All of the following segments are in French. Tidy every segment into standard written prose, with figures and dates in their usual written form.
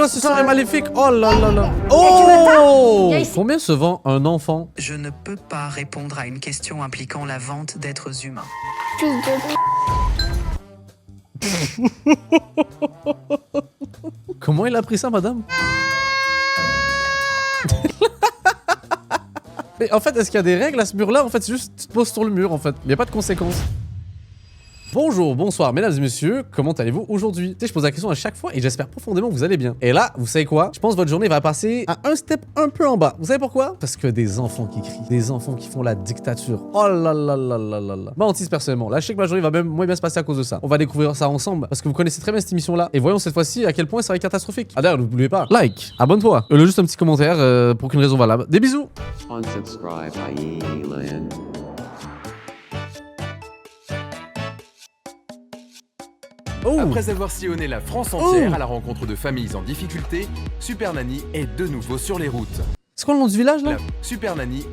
non, ce serait maléfique. Oh là là là. Oh! Combien se vend un enfant? Je ne peux pas répondre à une question impliquant la vente d'êtres humains. Comment il a pris ça, madame? Mais en fait, est-ce qu'il y a des règles à ce mur-là? En fait, c'est juste tu te poses sur le mur, en fait. Il n'y a pas de conséquences. Bonjour, bonsoir, mesdames et messieurs, comment allez-vous aujourd'hui? Tu sais, je pose la question à chaque fois et j'espère profondément que vous allez bien. Et là, vous savez quoi? Je pense que votre journée va passer à un step un peu en bas. Vous savez pourquoi? Parce que des enfants qui crient, des enfants qui font la dictature. Oh là là là là là là. Mentisse personnellement. Là, je sais que ma journée va même moins bien se passer à cause de ça. On va découvrir ça ensemble parce que vous connaissez très bien cette émission-là. Et voyons cette fois-ci à quel point ça va être catastrophique. Ah d'ailleurs, n'oubliez pas, like, abonne-toi. Juste un petit commentaire pour qu'une raison valable. Des bisous. Unsubscribe by Elon. Oh. Après avoir sillonné la France entière à la rencontre de familles en difficulté, Super Nanny est de nouveau sur les routes. C'est quoi le nom du village là? Super Nanny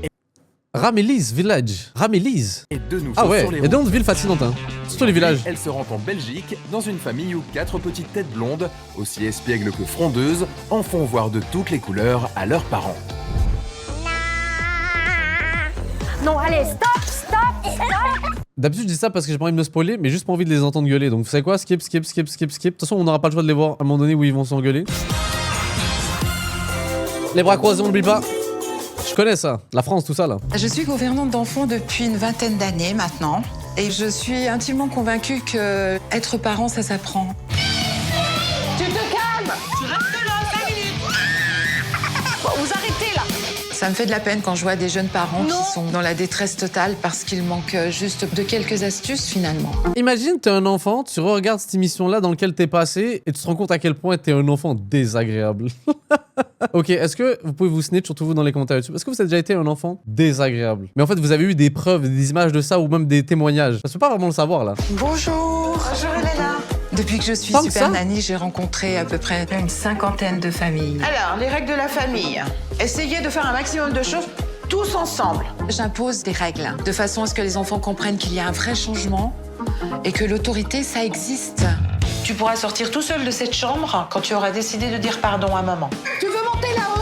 Ramélis Village. Ramélis. est de nouveau Ah ouais, sur les il y a des routes. noms de villes fascinantes, hein. Surtout les villages. Elle se rend en Belgique, dans une famille où 4 petites têtes blondes, aussi espiègles que frondeuses, en font voir de toutes les couleurs à leurs parents. Non, allez, stop. D'habitude, je dis ça parce que j'ai pas envie de me spoiler, mais juste pas envie de les entendre gueuler. Donc, vous savez quoi? Skip. De toute façon, on n'aura pas le choix de les voir à un moment donné où ils vont s'engueuler. Les bras croisés, on n'oublie pas. Je connais ça. La France, tout ça, là. Je suis gouvernante d'enfants depuis une vingtaine d'années maintenant. Et je suis intimement convaincue que être parent, ça s'apprend. Tu te calmes. Tu restes là, 5 minutes. Bon, vous arrêtez là. Ça me fait de la peine quand je vois des jeunes parents qui sont dans la détresse totale parce qu'il manque juste de quelques astuces finalement. Imagine, t'es un enfant, tu regardes cette émission-là dans laquelle t'es passé et tu te rends compte à quel point t'es un enfant désagréable. Ok, est-ce que vous pouvez vous snitch, surtout vous dans les commentaires YouTube, est-ce que vous avez déjà été un enfant désagréable? Mais en fait, vous avez eu des preuves, des images de ça ou même des témoignages. Je peux pas vraiment le savoir là. Bonjour. Bonjour Elena. Depuis que je suis Tant que Super ça Nanny, j'ai rencontré à peu près une cinquantaine de familles. Alors, les règles de la famille. Essayez de faire un maximum de choses tous ensemble. J'impose des règles de façon à ce que les enfants comprennent qu'il y a un vrai changement et que l'autorité, ça existe. Tu pourras sortir tout seul de cette chambre quand tu auras décidé de dire pardon à maman. Tu veux monter là-haut?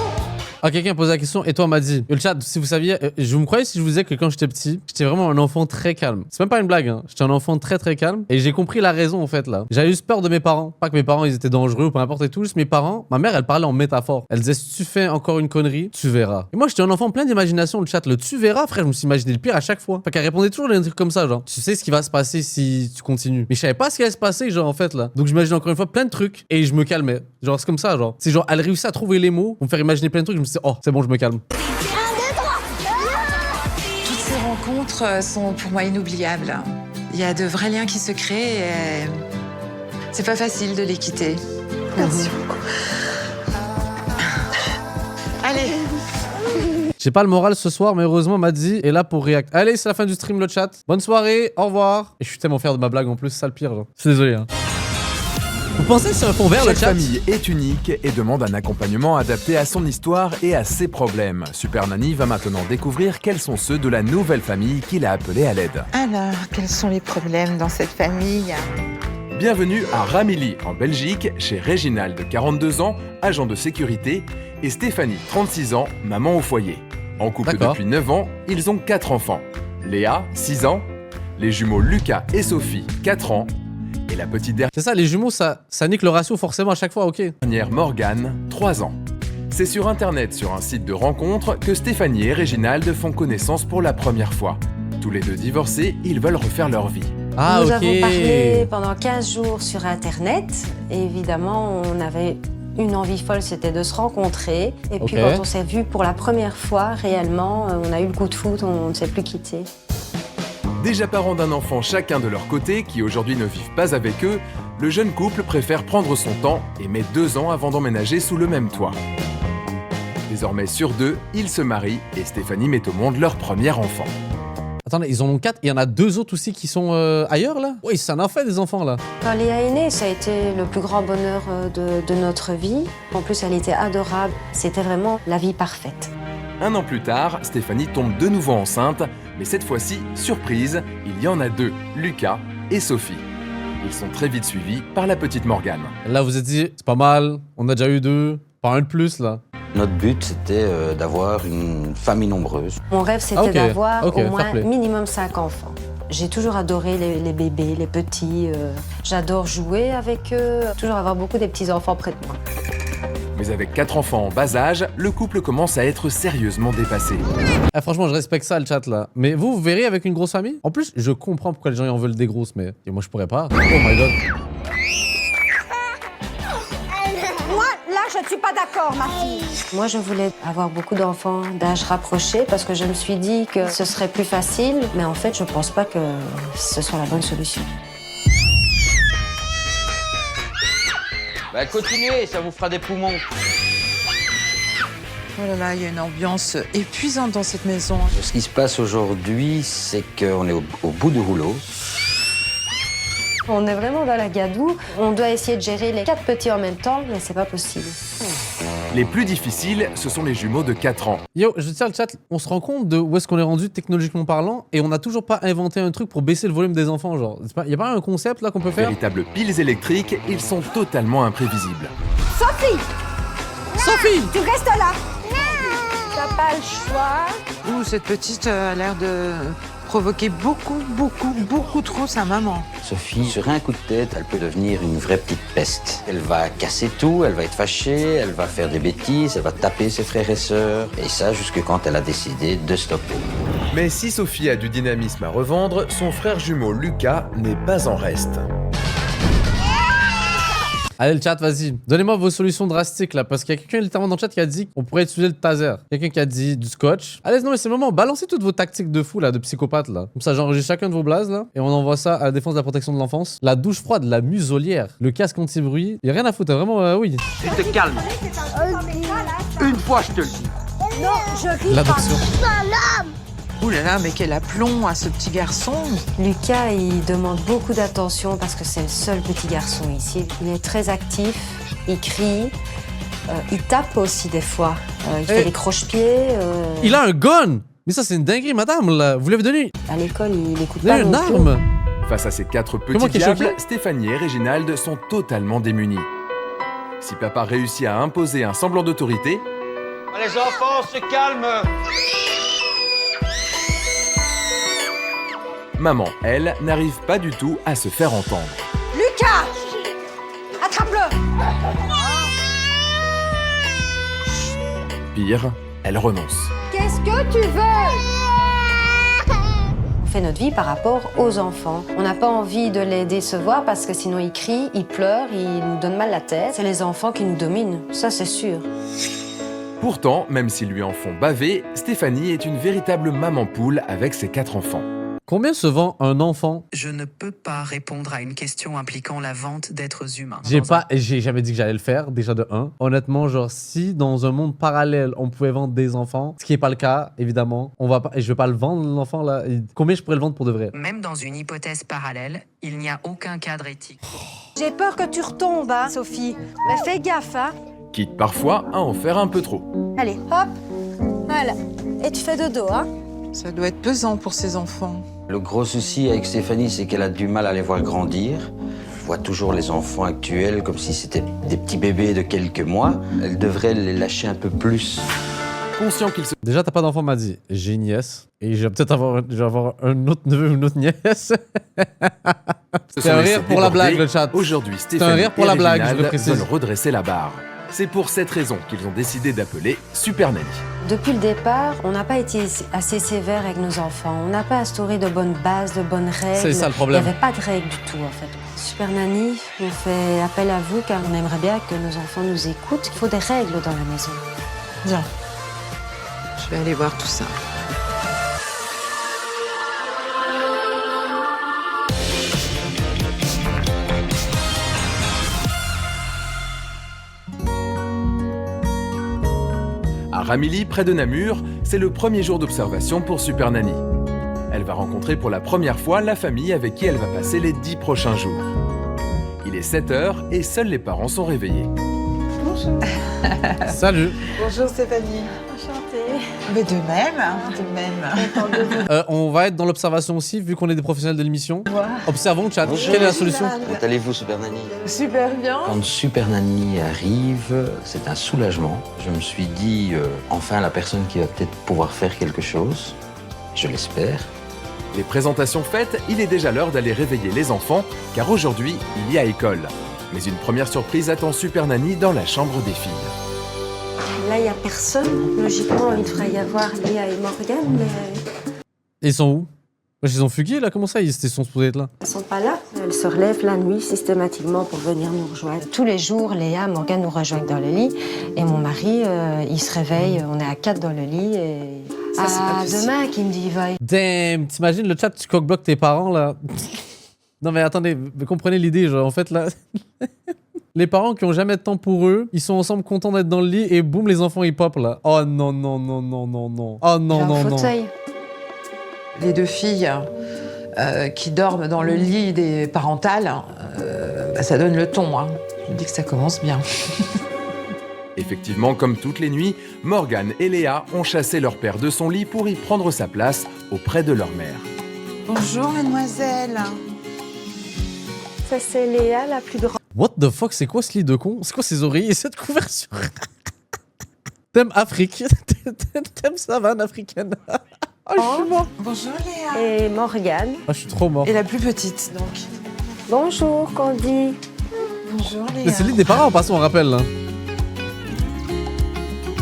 Ah, quelqu'un a posé la question et toi m'a dit. Le chat, si vous saviez, je me croyais si je vous disais que quand j'étais petit, j'étais vraiment un enfant très calme. C'est même pas une blague, hein. J'étais un enfant très calme et j'ai compris la raison en fait là. J'avais juste peur de mes parents. Pas que mes parents ils étaient dangereux ou peu importe et tout, juste mes parents. Ma mère elle parlait en métaphore. Elle disait si tu fais encore une connerie, tu verras. Et moi j'étais un enfant plein d'imagination. Le chat, le tu verras, frère, je me suis imaginé le pire à chaque fois. Fait qu'elle répondait toujours des trucs comme ça, genre tu sais ce qui va se passer si tu continues. Mais je savais pas ce qui allait se passer, genre en fait là. Donc j'imaginais encore une fois plein de trucs et je me calmais. Genre c'est comme ça, genre. C'est genre elle réussit à trouver les mots pour me faire imaginer plein de trucs. Je me suis dit, oh c'est bon, je me calme. Toutes ces rencontres sont pour moi inoubliables. Il y a de vrais liens qui se créent et c'est pas facile de les quitter. Merci beaucoup. Allez. J'ai pas le moral ce soir, mais heureusement Madzi est là pour react. Allez, c'est la fin du stream, le chat. Bonne soirée, au revoir. Et je suis tellement fier de ma blague en plus, c'est ça le pire, genre. Je suis désolé, hein. Vous pensez que c'est un fond vert, le Chaque chat? famille est unique et demande un accompagnement adapté à son histoire et à ses problèmes. Super Nanny va maintenant découvrir quels sont ceux de la nouvelle famille qu'il a appelée à l'aide. Alors, quels sont les problèmes dans cette famille? Bienvenue à Ramélis, en Belgique, chez Réginald, 42 ans, agent de sécurité, et Stéphanie, 36 ans, maman au foyer. En couple D'accord. depuis 9 ans, ils ont 4 enfants. Léa, 6 ans, les jumeaux Lucas et Sophie, 4 ans, et la petite C'est ça, les jumeaux, ça nique le ratio forcément à chaque fois, ok. dernière Morgane, 3 ans. C'est sur Internet, sur un site de rencontre, que Stéphanie et Réginald font connaissance pour la première fois. Tous les deux divorcés, ils veulent refaire leur vie. Ah, Nous ok. avons parlé pendant 15 jours sur Internet. Et évidemment, on avait une envie folle, c'était de se rencontrer. Et puis Ok. quand on s'est vu pour la première fois, réellement, on a eu le coup de foudre, on ne s'est plus quitté. Déjà parents d'un enfant chacun de leur côté, qui aujourd'hui ne vivent pas avec eux, le jeune couple préfère prendre son temps et met 2 ans avant d'emménager sous le même toit. Désormais sur 2, ils se marient et Stéphanie met au monde leur premier enfant. Attendez, ils en ont 4, il y en a 2 autres aussi qui sont ailleurs là? Oui, ça en fait des enfants là. Quand Léa est née, ça a été le plus grand bonheur de notre vie. En plus, elle était adorable. C'était vraiment la vie parfaite. 1 an plus tard, Stéphanie tombe de nouveau enceinte, mais cette fois-ci, surprise, il y en a 2, Lucas et Sophie. Ils sont très vite suivis par la petite Morgane. Là, vous êtes dit, c'est pas mal, on a déjà eu 2, pas un de plus là. Notre but, c'était d'avoir une famille nombreuse. Mon rêve, c'était d'avoir ok, au fair moins play. minimum 5 enfants. J'ai toujours adoré les bébés, les petits. J'adore jouer avec eux, toujours avoir beaucoup des petits-enfants près de moi. Mais avec 4 enfants en bas âge, le couple commence à être sérieusement dépassé. Ah, franchement, je respecte ça, le chat là. Mais vous verrez avec une grosse famille? En plus, je comprends pourquoi les gens en veulent des grosses, mais moi je pourrais pas. Oh my god. Moi, là, je ne suis pas d'accord, ma fille. Moi, je voulais avoir beaucoup d'enfants d'âge rapproché parce que je me suis dit que ce serait plus facile. Mais en fait, je pense pas que ce soit la bonne solution. Bah, continuez, ça vous fera des poumons. Oh là là, il y a une ambiance épuisante dans cette maison. Ce qui se passe aujourd'hui, c'est qu'on est au bout du rouleau. On est vraiment dans la gadoue. On doit essayer de gérer les 4 petits en même temps, mais c'est pas possible. Les plus difficiles, ce sont les jumeaux de 4 ans. Yo, je tiens le chat, on se rend compte de où est-ce qu'on est rendu technologiquement parlant et on n'a toujours pas inventé un truc pour baisser le volume des enfants, genre. Y a pas un concept là qu'on peut faire? Véritables piles électriques, ils sont totalement imprévisibles. Sophie, Sophie! tu restes là. T'as pas le choix. Ouh, cette petite a l'air de provoquer beaucoup trop sa maman. Sophie, sur un coup de tête, elle peut devenir une vraie petite peste. Elle va casser tout, elle va être fâchée, elle va faire des bêtises, elle va taper ses frères et sœurs. Et ça, jusque quand elle a décidé de stopper. Mais si Sophie a du dynamisme à revendre, son frère jumeau Lucas n'est pas en reste. Allez le chat, vas-y. Donnez-moi vos solutions drastiques là, parce qu'il y a quelqu'un littéralement dans le chat qui a dit qu'on pourrait utiliser le taser. Quelqu'un qui a dit du scotch. Allez, non mais c'est le moment, balancez toutes vos tactiques de fou là, de psychopathe là. Comme ça, j'enregistre chacun de vos blazes là, et on envoie ça à la défense de la protection de l'enfance. La douche froide, la muselière, le casque anti-bruit. Y a rien à foutre, vraiment, oui. Tu te calmes. Une fois, je te le dis. Non, je vis L'adoption. Ouh là là, mais quel aplomb à ce petit garçon. Lucas, il demande beaucoup d'attention parce que c'est le seul petit garçon ici. Il est très actif, il crie, il tape aussi des fois. Il fait des croche-pieds. Il a un gun! Mais ça, c'est une dinguerie, madame là. Vous l'avez donné? À l'école, il écoute Vous pas avez une non plus. arme? Face à ces 4 Comment petits qu'il est diables, choqué Stéphanie et Réginald sont totalement démunis. Si papa réussit à imposer un semblant d'autorité, Les enfants, se calment. maman, elle, n'arrive pas du tout à se faire entendre. Lucas, attrape-le. Pire, elle renonce. Qu'est-ce que tu veux? On fait notre vie par rapport aux enfants. On n'a pas envie de les décevoir parce que sinon ils crient, ils pleurent, ils nous donnent mal la tête. C'est les enfants qui nous dominent, ça c'est sûr. Pourtant, même s'ils lui en font baver, Stéphanie est une véritable maman poule avec ses 4 enfants. Combien se vend un enfant? Je ne peux pas répondre à une question impliquant la vente d'êtres humains. J'ai jamais dit que j'allais le faire, déjà de 1. Honnêtement, genre, si dans un monde parallèle, on pouvait vendre des enfants, ce qui n'est pas le cas, évidemment, on va pas, et je vais pas le vendre, l'enfant, là. Combien je pourrais le vendre pour de vrai? Même dans une hypothèse parallèle, il n'y a aucun cadre éthique. J'ai peur que tu retombes, hein, Sophie. Mais fais gaffe, hein. Quitte parfois à en faire un peu trop. Allez, hop. Voilà. Et tu fais dodo, hein. Ça doit être pesant pour ces enfants. Le gros souci avec Stéphanie, c'est qu'elle a du mal à les voir grandir. Je vois toujours les enfants actuels comme si c'était des petits bébés de quelques mois. Elle devrait les lâcher un peu plus. Conscient qu'il se Déjà, t'as pas d'enfant, m'a dit. J'ai une nièce. Et je vais peut-être avoir, un autre neveu ou une autre nièce. C'est un laissé rire pour la déborder, blague, le chat. Aujourd'hui, un Stéphanie rire pour et la blague, je le Réginald précise. veulent redresser la barre. C'est pour cette raison qu'ils ont décidé d'appeler Super Nanny. Depuis le départ, on n'a pas été assez sévère avec nos enfants. On n'a pas instauré de bonnes bases, de bonnes règles. C'est ça le problème. Il n'y avait pas de règles du tout, en fait. Super Nanny, on fait appel à vous car on aimerait bien que nos enfants nous écoutent. Il faut des règles dans la maison. Bien. Je vais aller voir tout ça. À Ramilly, près de Namur, c'est le premier jour d'observation pour Super Nanny. Elle va rencontrer pour la première fois la famille avec qui elle va passer les 10 prochains jours. Il est 7 h et seuls les parents sont réveillés. Bonjour. Salut. Bonjour Stéphanie. Enchantée. Mais de même. On va être dans l'observation aussi, vu qu'on est des professionnels de l'émission. Observons, chat. Bonjour. Quelle est la solution? Comment allez-vous, Super Nanny? Super bien. Quand Super Nanny arrive, c'est un soulagement. Je me suis dit, enfin la personne qui va peut-être pouvoir faire quelque chose. Je l'espère. Les présentations faites, il est déjà l'heure d'aller réveiller les enfants, car aujourd'hui, il y a école. Mais une première surprise attend Super Nanny dans la chambre des filles. Là, il n'y a personne. Logiquement, il devrait y avoir Léa et Morgane, mais Ils sont où? Ils ont fugué là? Comment ça? Ils sont supposés être là? elles ne sont pas là. Elles se relèvent la nuit systématiquement pour venir nous rejoindre. Tous les jours, Léa et Morgane nous rejoignent dans le lit. Et mon mari, il se réveille. On est à 4 dans le lit. Et... Ça, c'est pas possible. demain qu'il me dit, va. Damn, t'imagines le chat, tu cockbloques tes parents là? Non mais attendez, vous comprenez l'idée, genre en fait là... Les parents qui ont jamais de temps pour eux, ils sont ensemble contents d'être dans le lit et boum, les enfants ils pop là. Oh non, non, non, non, non, non. Oh non, non, non. Fauteuil. Les deux filles qui dorment dans le lit des parentales, ça donne le ton. Hein. Je me dis que ça commence bien. Effectivement, comme toutes les nuits, Morgane et Léa ont chassé leur père de son lit pour y prendre sa place auprès de leur mère. Bonjour mademoiselle. Ça, c'est Léa, la plus grande. What the fuck, c'est quoi ce lit de con? C'est quoi ces oreillers et cette couverture? Thème Afrique. Thème savane africaine. Oh, je suis mort. Bonjour Léa. Et Morgane. Ah, je suis trop mort. Et la plus petite donc. Bonjour, Candy. Bonjour Mais Léa. c'est le lit des parents en passant, on rappelle là.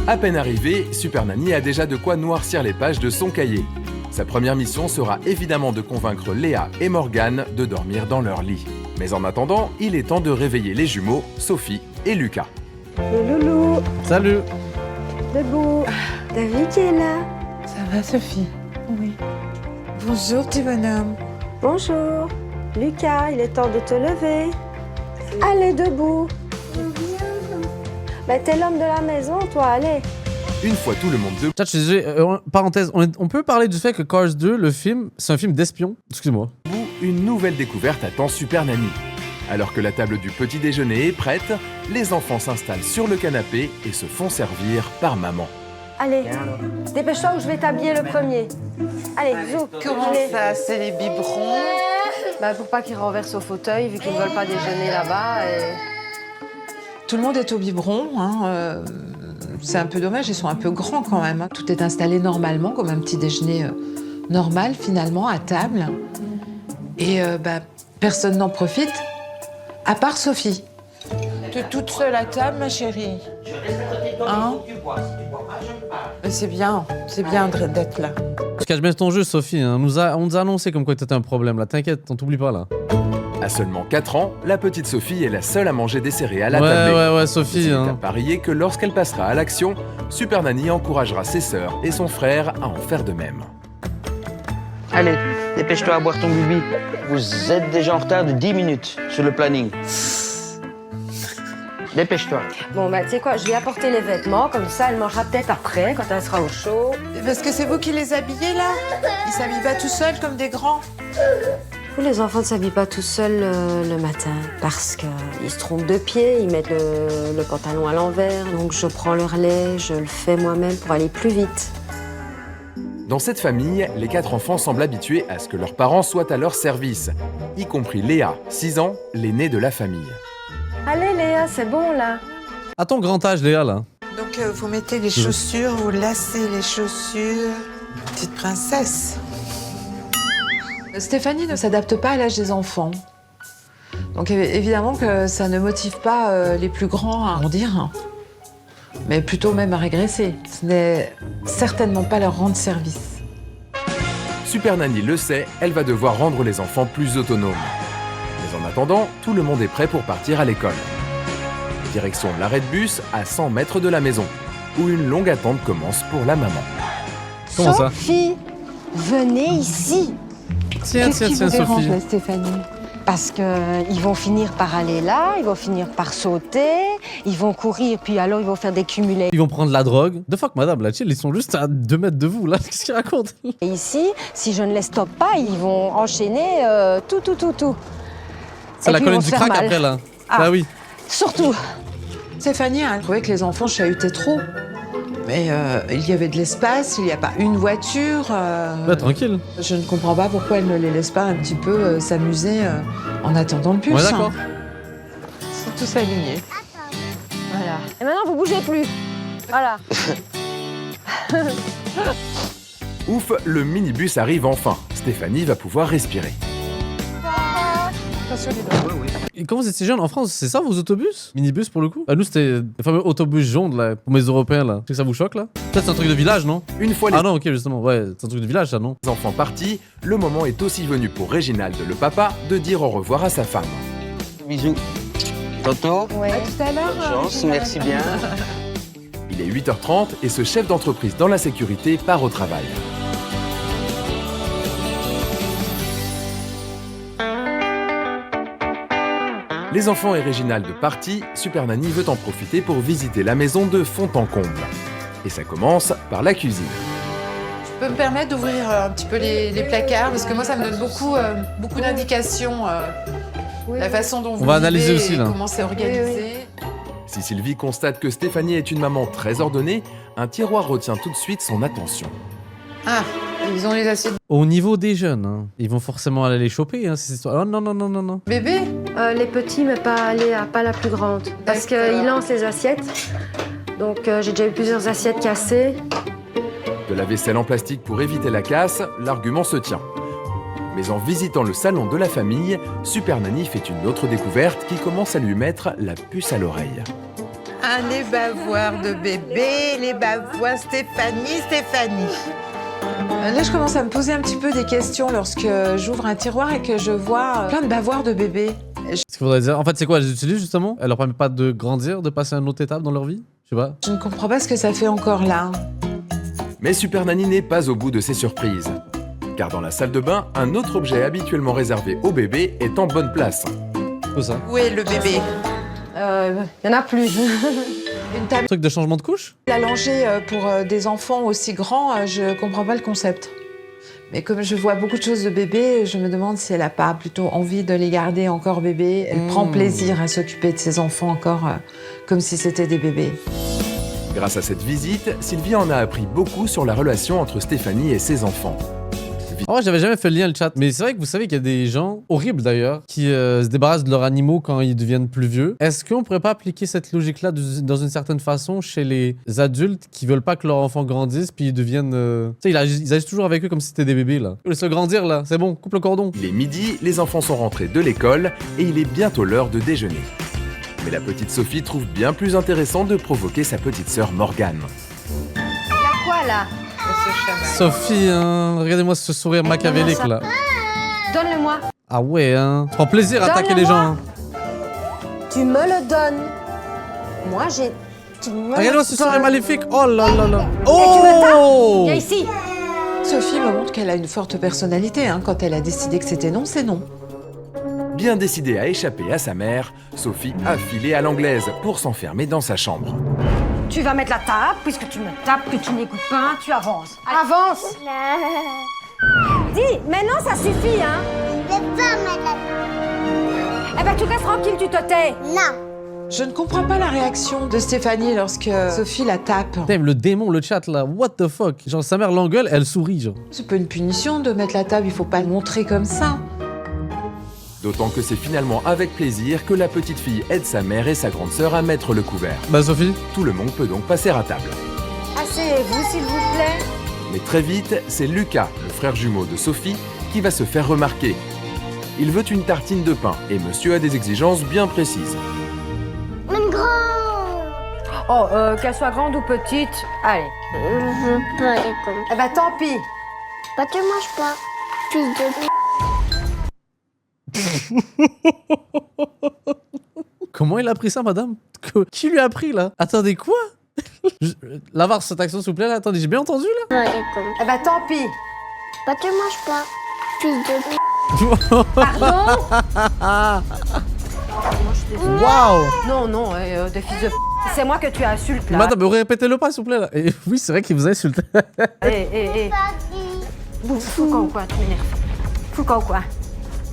À peine arrivée, Super Nanny a déjà de quoi noircir les pages de son cahier. Sa première mission sera évidemment de convaincre Léa et Morgane de dormir dans leur lit. Mais en attendant, il est temps de réveiller les jumeaux, Sophie et Lucas. Le loulou. Salut. Debout. David qui est là. Ça va Sophie? Oui. Bonjour petit bonhomme. Bonjour. Lucas, il est temps de te lever. Allez, debout. Mais t'es l'homme de la maison, toi, allez. Une fois tout le monde debout, Chat, je suis désolé, parenthèse, on peut parler du fait que Cars 2, le film, c'est un film d'espion. Excuse-moi. une nouvelle découverte attend Super Nanny. Alors que la table du petit déjeuner est prête, les enfants s'installent sur le canapé et se font servir par maman. Allez, dépêche-toi ou je vais t'habiller le premier. Allez, zou. Comment Allez. ça, c'est les biberons? Bah, pour pas qu'ils renversent au fauteuil, vu qu'ils ne veulent pas déjeuner là-bas. Et... Tout le monde est au biberon. Hein, c'est un peu dommage, ils sont un peu grands quand même. Hein. Tout est installé normalement, comme un petit déjeuner normal finalement, à table. Et personne n'en profite, à part Sophie. Tu es toute seule à table, ma chérie. Hein? C'est bien d'être là. Tu caches bien ton jeu, Sophie. Hein. On nous a annoncé comme quoi t'étais un problème là. T'inquiète, on t'oublie pas là. À seulement 4 ans, la petite Sophie est la seule à manger des céréales à tablée. Ouais, Sophie. C'est à Hein. parier que lorsqu'elle passera à l'action, Super Nanny encouragera ses sœurs et son frère à en faire de même. Allez, dépêche-toi à boire ton bibi. Vous êtes déjà en retard de 10 minutes sur le planning. Dépêche-toi. Bon, bah, tu sais quoi, je vais apporter les vêtements, comme ça, elle mangera peut-être après, quand elle sera au chaud. Parce que c'est vous qui les habillez, là? Ils s'habillent pas tout seuls comme des grands? Les enfants ne s'habillent pas tout seuls le matin, parce qu'ils se trompent de pied, ils mettent le pantalon à l'envers, donc je prends leur lait, je le fais moi-même pour aller plus vite. Dans cette famille, les 4 enfants semblent habitués à ce que leurs parents soient à leur service, y compris Léa, 6 ans, l'aînée de la famille. Allez Léa, c'est bon là. À ton grand âge, Léa, là. Donc vous mettez les chaussures, vous lacez les chaussures. Petite princesse. Stéphanie ne s'adapte pas à l'âge des enfants. Donc évidemment que ça ne motive pas les plus grands à arrondir, mais plutôt même à régresser. Ce n'est certainement pas leur rendre service. Super Nanny le sait, elle va devoir rendre les enfants plus autonomes. Mais en attendant, tout le monde est prêt pour partir à l'école. Direction l'arrêt de bus à 100 mètres de la maison, où une longue attente commence pour la maman. Comment ça? Sophie, venez ici. Tiens, Sophie. Stéphanie? Parce qu'ils vont finir par aller là, ils vont finir par sauter, ils vont courir, puis alors ils vont faire des cumulés. Ils vont prendre la drogue. The fuck, madame, là, chill, ils sont juste à 2 mètres de vous, là. Qu'est-ce qu'ils racontent? Et ici, si je ne les stoppe pas, ils vont enchaîner tout. C'est Et la puis, colonne ils vont du se faire crack mal. après, là. Ah. Bah oui. Surtout. Stéphanie a trouvé que les enfants chahutaient trop. Mais il y avait de l'espace, il n'y a pas une voiture. Ouais, tranquille. Je ne comprends pas pourquoi elle ne les laisse pas un petit peu s'amuser en attendant le bus. Ouais, d'accord. Ils sont tous alignés. Voilà. Et maintenant, vous bougez plus. Voilà. Ouf, le minibus arrive enfin. Stéphanie va pouvoir respirer. Et quand vous étiez jeune en France, c'est ça vos autobus? Minibus pour le coup? Nous c'était le fameux autobus jaune là, pour mes Européens là. Est-ce que ça vous choque là? Peut-être c'est un truc de village, non? Une fois les Ah non, ok, justement, ouais, c'est un truc de village ça, non? enfants partis, le moment est aussi venu pour Réginald, le papa, de dire au revoir à sa femme. Bisous. Toto, Ouais. À tout à l'heure. chance, merci bien. Il est 8h30 et ce chef d'entreprise dans la sécurité part au travail. Les enfants et Réginald partis, Super Nanny veut en profiter pour visiter la maison de fond en comble. Et ça commence par la cuisine. Je peux me permettre d'ouvrir un petit peu les placards parce que moi ça me donne beaucoup d'indications. La façon dont vous va analyser vivez aussi, et là. comment c'est organisé. Si Sylvie constate que Stéphanie est une maman très ordonnée, un tiroir retient tout de suite son attention. Ah, ils ont les assiettes Au niveau des jeunes, hein, ils vont forcément aller les choper, hein, ces histoires. Oh non, non, non, non, non. bébé. Les petits, mais pas la plus grande. Parce D'accord. qu'ils lancent les assiettes. Donc j'ai déjà eu plusieurs assiettes cassées. De la vaisselle en plastique pour éviter la casse, l'argument se tient. Mais en visitant le salon de la famille, Super Nanny fait une autre découverte qui commence à lui mettre la puce à l'oreille. Ah, les bavoirs de bébé, les bavoirs Stéphanie. Là, je commence à me poser un petit peu des questions lorsque j'ouvre un tiroir et que je vois plein de bavoirs de bébé. Ce qu'il faudrait dire, en fait, c'est quoi? Elles utilisent justement? Elles leur permettent pas de grandir, de passer à une autre étape dans leur vie? Je sais pas. Je ne comprends pas ce que ça fait encore là. Mais Super Nanny n'est pas au bout de ses surprises. Car dans la salle de bain, un autre objet habituellement réservé aux bébés est en bonne place. Tout ça. Où est le bébé? Il y en a plus. Une table Truc de changement de couche? allongée pour des enfants aussi grands, je comprends pas le concept. Mais comme je vois beaucoup de choses de bébé, je me demande si elle a pas plutôt envie de les garder encore bébés. Elle prend plaisir à s'occuper de ses enfants encore comme si c'était des bébés. Grâce à cette visite, Sylvie en a appris beaucoup sur la relation entre Stéphanie et ses enfants. En vrai, j'avais jamais fait le lien, le chat. Mais c'est vrai que vous savez qu'il y a des gens horribles d'ailleurs qui se débarrassent de leurs animaux quand ils deviennent plus vieux. Est-ce qu'on pourrait pas appliquer cette logique-là dans une certaine façon chez les adultes qui veulent pas que leurs enfants grandissent puis ils deviennent. Tu sais, ils agissent toujours avec eux comme si c'était des bébés là. Ils se grandir là, c'est bon, coupe le cordon. Il est midi, les enfants sont rentrés de l'école et il est bientôt l'heure de déjeuner. Mais la petite Sophie trouve bien plus intéressant de provoquer sa petite sœur Morgane. Il y a quoi là? Sophie, hein, regardez-moi ce sourire machiavélique là. Donne-le-moi. Ah ouais, hein. Tu prends plaisir à attaquer les gens. Hein. Tu me le donnes. Moi, j'ai... Tu me le Regarde-moi ce sourire donnes. maléfique. Oh là là là. Et tu me Oh! Viens ici. Sophie me montre qu'elle a une forte personnalité. Hein. Quand elle a décidé que c'était non, c'est non. Bien décidée à échapper à sa mère, Sophie a filé à l'anglaise pour s'enfermer dans sa chambre. Tu vas mettre la table, puisque tu me tapes, que tu n'écoutes pas, tu avances. Avance. Dis, mais non, ça suffit, hein. Je veux pas mettre la... Eh ben, tu restes tranquille, tu te tais. Non. Je ne comprends pas la réaction de Stéphanie lorsque Sophie la tape. Putain, le démon, le chat là, what the fuck? Genre sa mère l'engueule, elle sourit genre. C'est pas une punition de mettre la table, il faut pas le montrer comme ça. D'autant que c'est finalement avec plaisir que la petite fille aide sa mère et sa grande sœur à mettre le couvert. Bah Sophie? Tout le monde peut donc passer à table. Asseyez-vous, s'il vous plaît. Mais très vite, c'est Lucas, le frère jumeau de Sophie, qui va se faire remarquer. Il veut une tartine de pain et monsieur a des exigences bien précises. Une grande. Oh, qu'elle soit grande ou petite, allez. Je veux pas les comme. Eh ben, tant pis. Bah tu manges pas. Fils de... Comment il a pris ça, madame? Qui lui a pris là? Attendez, quoi? Lavar cette action, s'il vous plaît là. Attendez, j'ai bien entendu là? Pas les comme. Eh ben, tant pis. Bah tu manges pas. Fils de... Pardon? Waouh! Non, non, des fils de... C'est moi que tu insultes, là. Madame, répétez-le pas, s'il vous plaît là. Et oui, c'est vrai qu'il vous a insulté. Fou quand ou quoi, tu m'énerves. Fou quand ou quoi.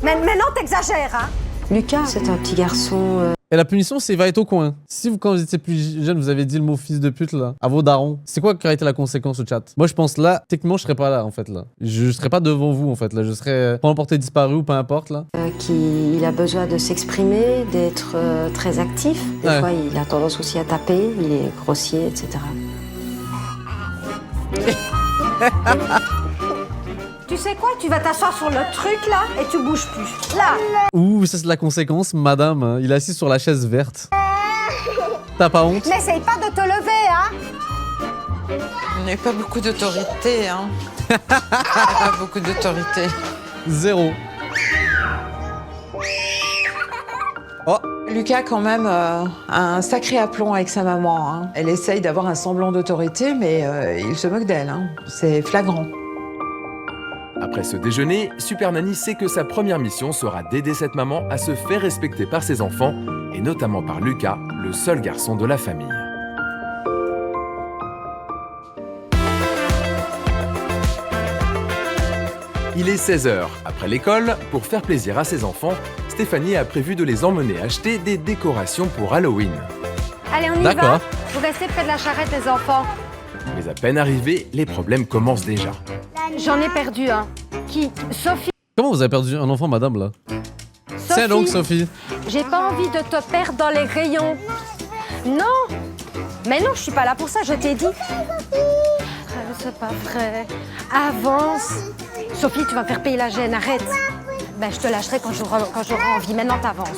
Mais non, t'exagères, hein. Lucas, c'est un petit garçon Et la punition, c'est il va être au coin. Si vous, quand vous étiez plus jeune, vous avez dit le mot fils de pute là, à vos darons, c'est quoi qui aurait été la conséquence au chat? Moi, je pense là, techniquement, je serais pas là en fait là. Je serais pas devant vous en fait là. Je serais pas emporté disparu ou peu importe là. Il a besoin de s'exprimer, d'être très actif. Des Ouais. fois, il a tendance aussi à taper, il est grossier, etc. Tu sais quoi? Tu vas t'asseoir sur le truc là et tu bouges plus. Là. Ouh, ça c'est la conséquence, madame. Hein. Il est assis sur la chaise verte. T'as pas honte? N'essaye pas de te lever, hein? Il n'y a pas beaucoup d'autorité, hein. Il n'y a pas beaucoup d'autorité. Zéro. Oh. Lucas, quand même, a un sacré aplomb avec sa maman. Hein. Elle essaye d'avoir un semblant d'autorité, mais il se moque d'elle. Hein. C'est flagrant. Après ce déjeuner, Super Nanny sait que sa première mission sera d'aider cette maman à se faire respecter par ses enfants, et notamment par Lucas, le seul garçon de la famille. Il est 16h. Après l'école, pour faire plaisir à ses enfants, Stéphanie a prévu de les emmener acheter des décorations pour Halloween. Allez, on y D'accord. va. Vous restez près de la charrette, les enfants. Mais à peine arrivés, les problèmes commencent déjà. J'en ai perdu un. Qui? Sophie. Comment vous avez perdu un enfant, madame là? C'est donc Sophie. J'ai pas envie de te perdre dans les rayons. Non. Mais non, je suis pas là pour ça, je t'ai dit. C'est pas vrai. Avance. Sophie, tu vas me faire payer la gêne, arrête. Ben, je te lâcherai quand j'aurai envie. Maintenant, t'avances.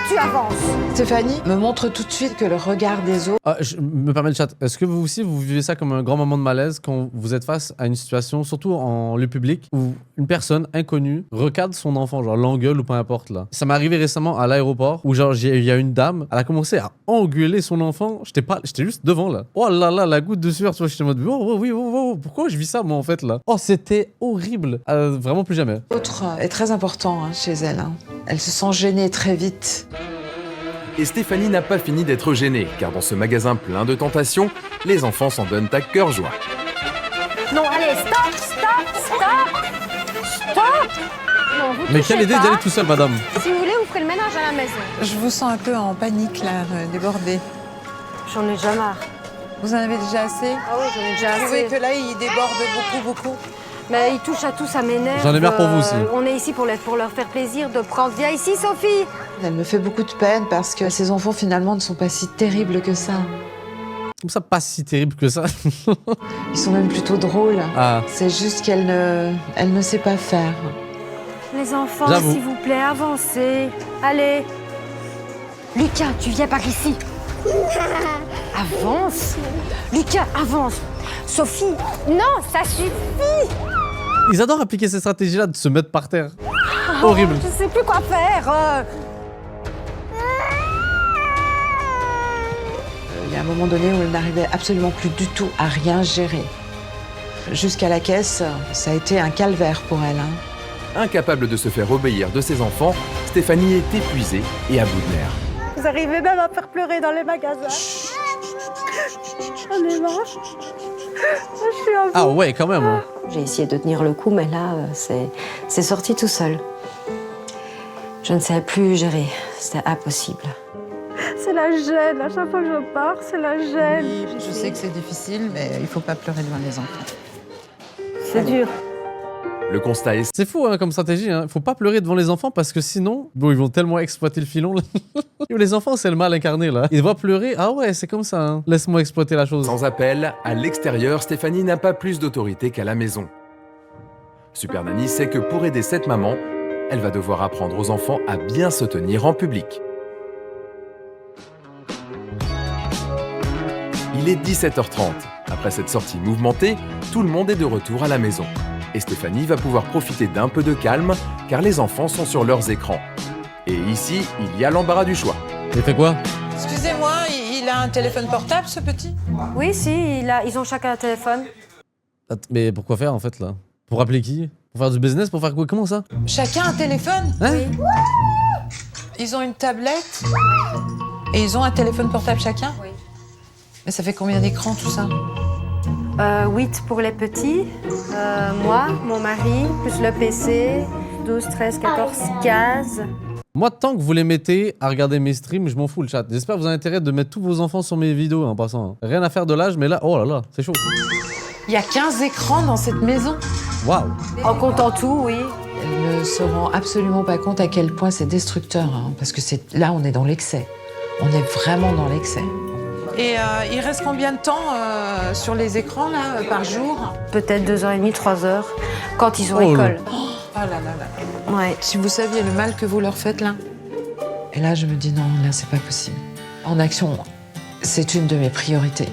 Tu avances. Stéphanie me montre tout de suite que le regard des autres... Ah, je me permets de chat. Est-ce que vous aussi, vous vivez ça comme un grand moment de malaise quand vous êtes face à une situation, surtout en lieu public, où une personne inconnue recadre son enfant, genre l'engueule ou peu importe là. Ça m'est arrivé récemment à l'aéroport où genre il y a une dame, elle a commencé à engueuler son enfant. J'étais juste devant là. Oh là là, la goutte de sueur, tu vois, j'étais en mode oh, oui, pourquoi je vis ça moi en fait là? Oh, c'était horrible. Vraiment plus jamais. L'autre est très important hein, chez elle. Hein. Elle se sent gênée très vite. Et Stéphanie n'a pas fini d'être gênée, car dans ce magasin plein de tentations, les enfants s'en donnent à cœur joie. Non, allez, stop. Non, vous Mais touchez quelle idée pas. d'y aller tout seul, madame. Si vous voulez, vous ferez le ménage à la maison. Je vous sens un peu en panique, là, débordée. J'en ai déjà marre. Vous en avez déjà assez? Ah oui, j'en ai déjà Vous trouvez assez. que là, il déborde beaucoup? Mais ils touchent à tout, ça m'énerve. J'en ai marre pour vous aussi. On est ici pour leur faire plaisir de prendre. Viens ici, Sophie. Elle me fait beaucoup de peine parce que ses enfants finalement ne sont pas si terribles que ça. Comme ça, pas si terrible que ça. Ils sont même plutôt drôles. Ah. C'est juste qu'elle ne sait pas faire. Les enfants, J'avoue. s'il vous plaît, avancez. Allez. Lucas, tu viens par ici. Avance. Lucas, avance. Sophie, non, ça suffit. Ils adorent appliquer ces stratégies-là de se mettre par terre. Horrible. Je sais plus quoi faire. Il y a un moment donné où elle n'arrivait absolument plus du tout à rien gérer. Jusqu'à la caisse, ça a été un calvaire pour elle. Hein. Incapable de se faire obéir de ses enfants, Stéphanie est épuisée et à bout de nerfs. Vous arrivez même à faire pleurer dans les magasins. J'en ai marre. Je suis en Ah ouais, quand même. Hein. J'ai essayé de tenir le coup, mais là, c'est sorti tout seul. Je ne savais plus gérer, c'était impossible. C'est la gêne. À chaque fois que je pars, c'est la gêne. Oui, je sais que c'est difficile, mais il faut pas pleurer devant les enfants. C'est dur. Le constat est C'est fou hein, comme stratégie. Hein. Faut pas pleurer devant les enfants parce que sinon, bon, ils vont tellement exploiter le filon. Là. Les enfants, c'est le mal incarné là. Ils voient pleurer. Ah ouais, c'est comme ça. Hein. Laisse-moi exploiter la chose. sans appel. À l'extérieur, Stéphanie n'a pas plus d'autorité qu'à la maison. Super Nanny sait que pour aider cette maman, elle va devoir apprendre aux enfants à bien se tenir en public. Il est 17h30. Après cette sortie mouvementée, tout le monde est de retour à la maison. Et Stéphanie va pouvoir profiter d'un peu de calme, car les enfants sont sur leurs écrans. Et ici, il y a l'embarras du choix. Il fait quoi? Excusez-moi, il a un téléphone portable, ce petit? Oui, si, ils ont chacun un téléphone. Mais pourquoi faire en fait là? Pour appeler qui? Pour faire du business? Pour faire quoi? Comment ça? Chacun un téléphone? Hein? Oui. Ils ont une tablette? Et ils ont un téléphone portable chacun? Oui. Mais ça fait combien d'écrans, tout ça? 8 pour les petits, moi, mon mari, plus le PC, 12, 13, 14, 15. Moi, tant que vous les mettez à regarder mes streams, je m'en fous le chat. J'espère que vous avez intérêt de mettre tous vos enfants sur mes vidéos en passant. Hein. Rien à faire de l'âge, mais là, oh là là, c'est chaud. Il y a 15 écrans dans cette maison. Waouh. En comptant tout, oui. Elle ne se rend absolument pas compte à quel point c'est destructeur, hein, parce que là, on est dans l'excès. On est vraiment dans l'excès. Et il reste combien de temps sur les écrans, là, par jour? Peut-être 2h30, 3h, quand ils ont Oh là. école. Oh là là là. Ouais. Si vous saviez le mal que vous leur faites, là. Et là, je me dis, non, là, c'est pas possible. En action, c'est une de mes priorités.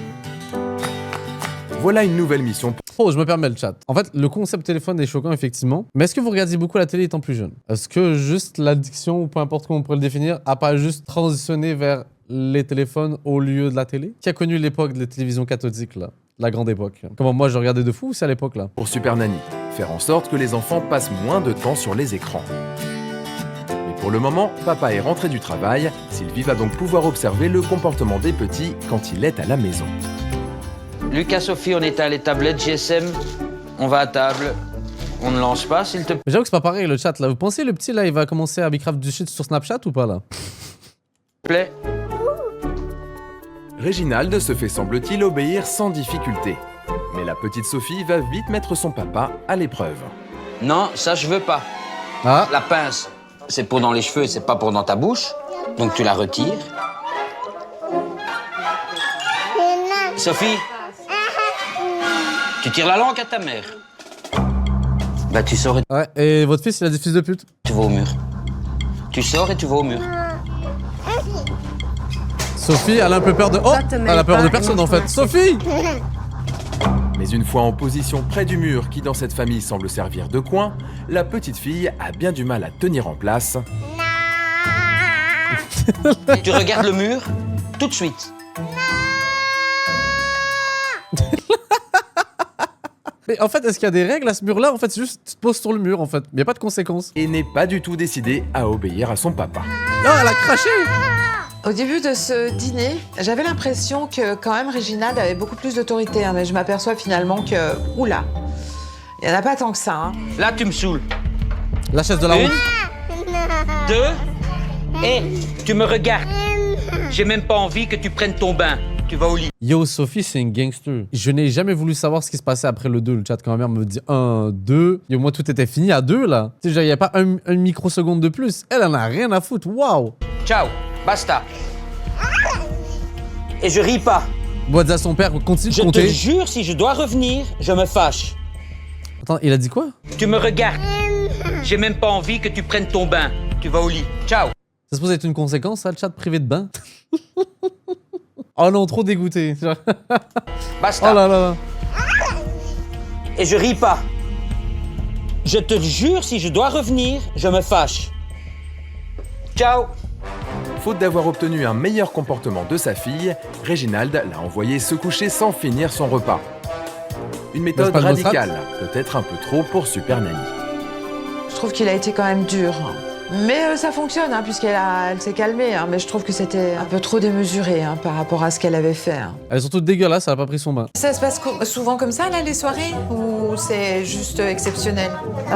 Voilà une nouvelle mission. Oh, je me permets le chat. En fait, le concept téléphone est choquant, effectivement. Mais est-ce que vous regardiez beaucoup la télé étant plus jeune? Est-ce que juste l'addiction, ou peu importe comment on pourrait le définir, a pas juste transitionné vers les téléphones au lieu de la télé? Qui a connu l'époque de la télévision cathodique, là? La grande époque. Comment moi, je regardais de fou ou c'est à l'époque, là? Pour Super Nanny, faire en sorte que les enfants passent moins de temps sur les écrans. Mais pour le moment, papa est rentré du travail. Sylvie va donc pouvoir observer le comportement des petits quand il est à la maison. Lucas, Sophie, on éteint les tablettes GSM. On va à table. On ne lance pas, s'il te plaît. Mais j'avoue que c'est pas pareil, le chat, là. Vous pensez, le petit, là, il va commencer à Bicraft du shit sur Snapchat ou pas, là? Réginald se fait, semble-t-il, obéir sans difficulté. Mais la petite Sophie va vite mettre son papa à l'épreuve. Non, ça, je veux pas. Ah. La pince, c'est pour dans les cheveux, c'est pas pour dans ta bouche. Donc tu la retires. Sophie, tu tires la langue à ta mère. Bah tu sors et Ouais, et votre fils, il a des fils de pute? tu vas au mur. Tu sors et tu vas au mur. Sophie, elle a un peu peur de... Oh, elle a peur de personne, en fait. Sophie! Mais une fois en position près du mur qui dans cette famille semble servir de coin, la petite fille a bien du mal à tenir en place. Tu regardes le mur tout de suite. Mais en fait, est-ce qu'il y a des règles à ce mur-là? En fait, c'est juste, tu te poses sur le mur, en fait. Il n'y a pas de conséquences. Et n'est pas du tout décidé à obéir à son papa. Oh, elle a craché! Au début de ce dîner, j'avais l'impression que quand même Réginald avait beaucoup plus d'autorité, hein, mais je m'aperçois finalement que... Oula, il n'y en a pas tant que ça. Hein. Là, tu me saoules. La chaise de la route. 2 et tu me regardes. J'ai même pas envie que tu prennes ton bain. Tu vas au lit. Yo, Sophie, c'est une gangster. Je n'ai jamais voulu savoir ce qui se passait après le 2. Le chat, quand ma mère me dit 1, 2. Yo, moi, tout était fini à 2, là. Tu sais, il n'y a pas un microseconde de plus. Elle en a rien à foutre. Waouh! Ciao, basta. Et je ris pas. Bon, dis à son père, continue de Je te compter. jure, si je dois revenir, je me fâche. Attends, il a dit quoi? Tu me regardes. J'ai même pas envie que tu prennes ton bain. Tu vas au lit. Ciao. Ça se pose être une conséquence, ça, le chat privé de bain? Oh non, trop dégoûté. Basta. Oh là là. Et je ris pas. Je te jure, si je dois revenir, je me fâche. Ciao. Faute d'avoir obtenu un meilleur comportement de sa fille, Réginald l'a envoyé se coucher sans finir son repas. Une méthode pas le radicale, peut-être un peu trop pour Super Nanny. Je trouve qu'il a été quand même dur. Mais ça fonctionne, hein, puisqu'elle s'est calmée. Hein, mais je trouve que c'était un peu trop démesuré hein, par rapport à ce qu'elle avait fait. Hein. Elle est surtout dégueulasse, elle a pas pris son bain. Ça se passe souvent comme ça, là, les soirées? Ou c'est juste exceptionnel?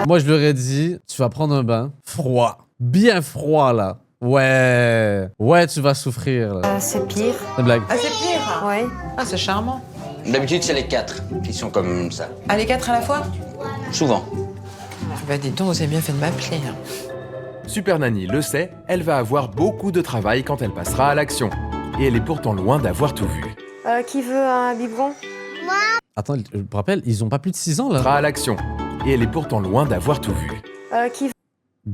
Moi, je lui aurais dit, tu vas prendre un bain froid. Bien froid, là. Ouais. Ouais, tu vas souffrir, là. C'est pire. C'est une blague. Ah, c'est pire? Ouais. Ah, c'est charmant. D'habitude, c'est les 4 qui sont comme ça. Ah, les 4 à la fois? Souvent. Bah, dis donc, vous avez bien fait de m'appeler. Hein. Super Nanny le sait, elle va avoir beaucoup de travail quand elle passera à l'action. Et elle est pourtant loin d'avoir tout vu. Qui veut un biberon? Attends, je me rappelle, ils ont pas plus de 6 ans, là. Sera à l'action. Et elle est pourtant loin d'avoir tout vu. Qui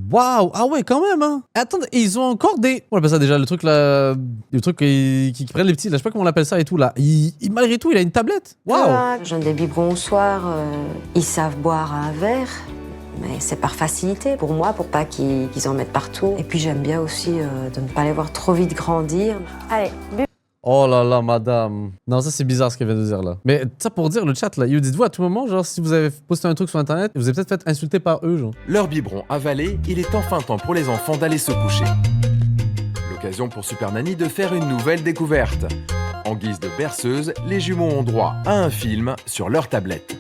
Waouh! Ah ouais, quand même, hein! Attends, ils ont encore des... On appelle ça déjà, le truc là... Le truc qui prennent les petits, là, je sais pas comment on appelle ça et tout, là. Malgré tout, il a une tablette. Waouh! Je donne des biberons au soir, ils savent boire à un verre. Mais c'est par facilité pour moi, pour pas qu'ils en mettent partout. Et puis j'aime bien aussi de ne pas les voir trop vite grandir. Allez, Oh là là, madame. Non, ça c'est bizarre ce qu'elle vient de dire là. Mais ça pour dire, le chat là, dites-vous à tout moment, genre si vous avez posté un truc sur internet, vous avez peut-être fait insulter par eux, genre. Leur biberon avalé, il est enfin temps pour les enfants d'aller se coucher. L'occasion pour Super Nanny de faire une nouvelle découverte. En guise de berceuse, les jumeaux ont droit à un film sur leur tablette.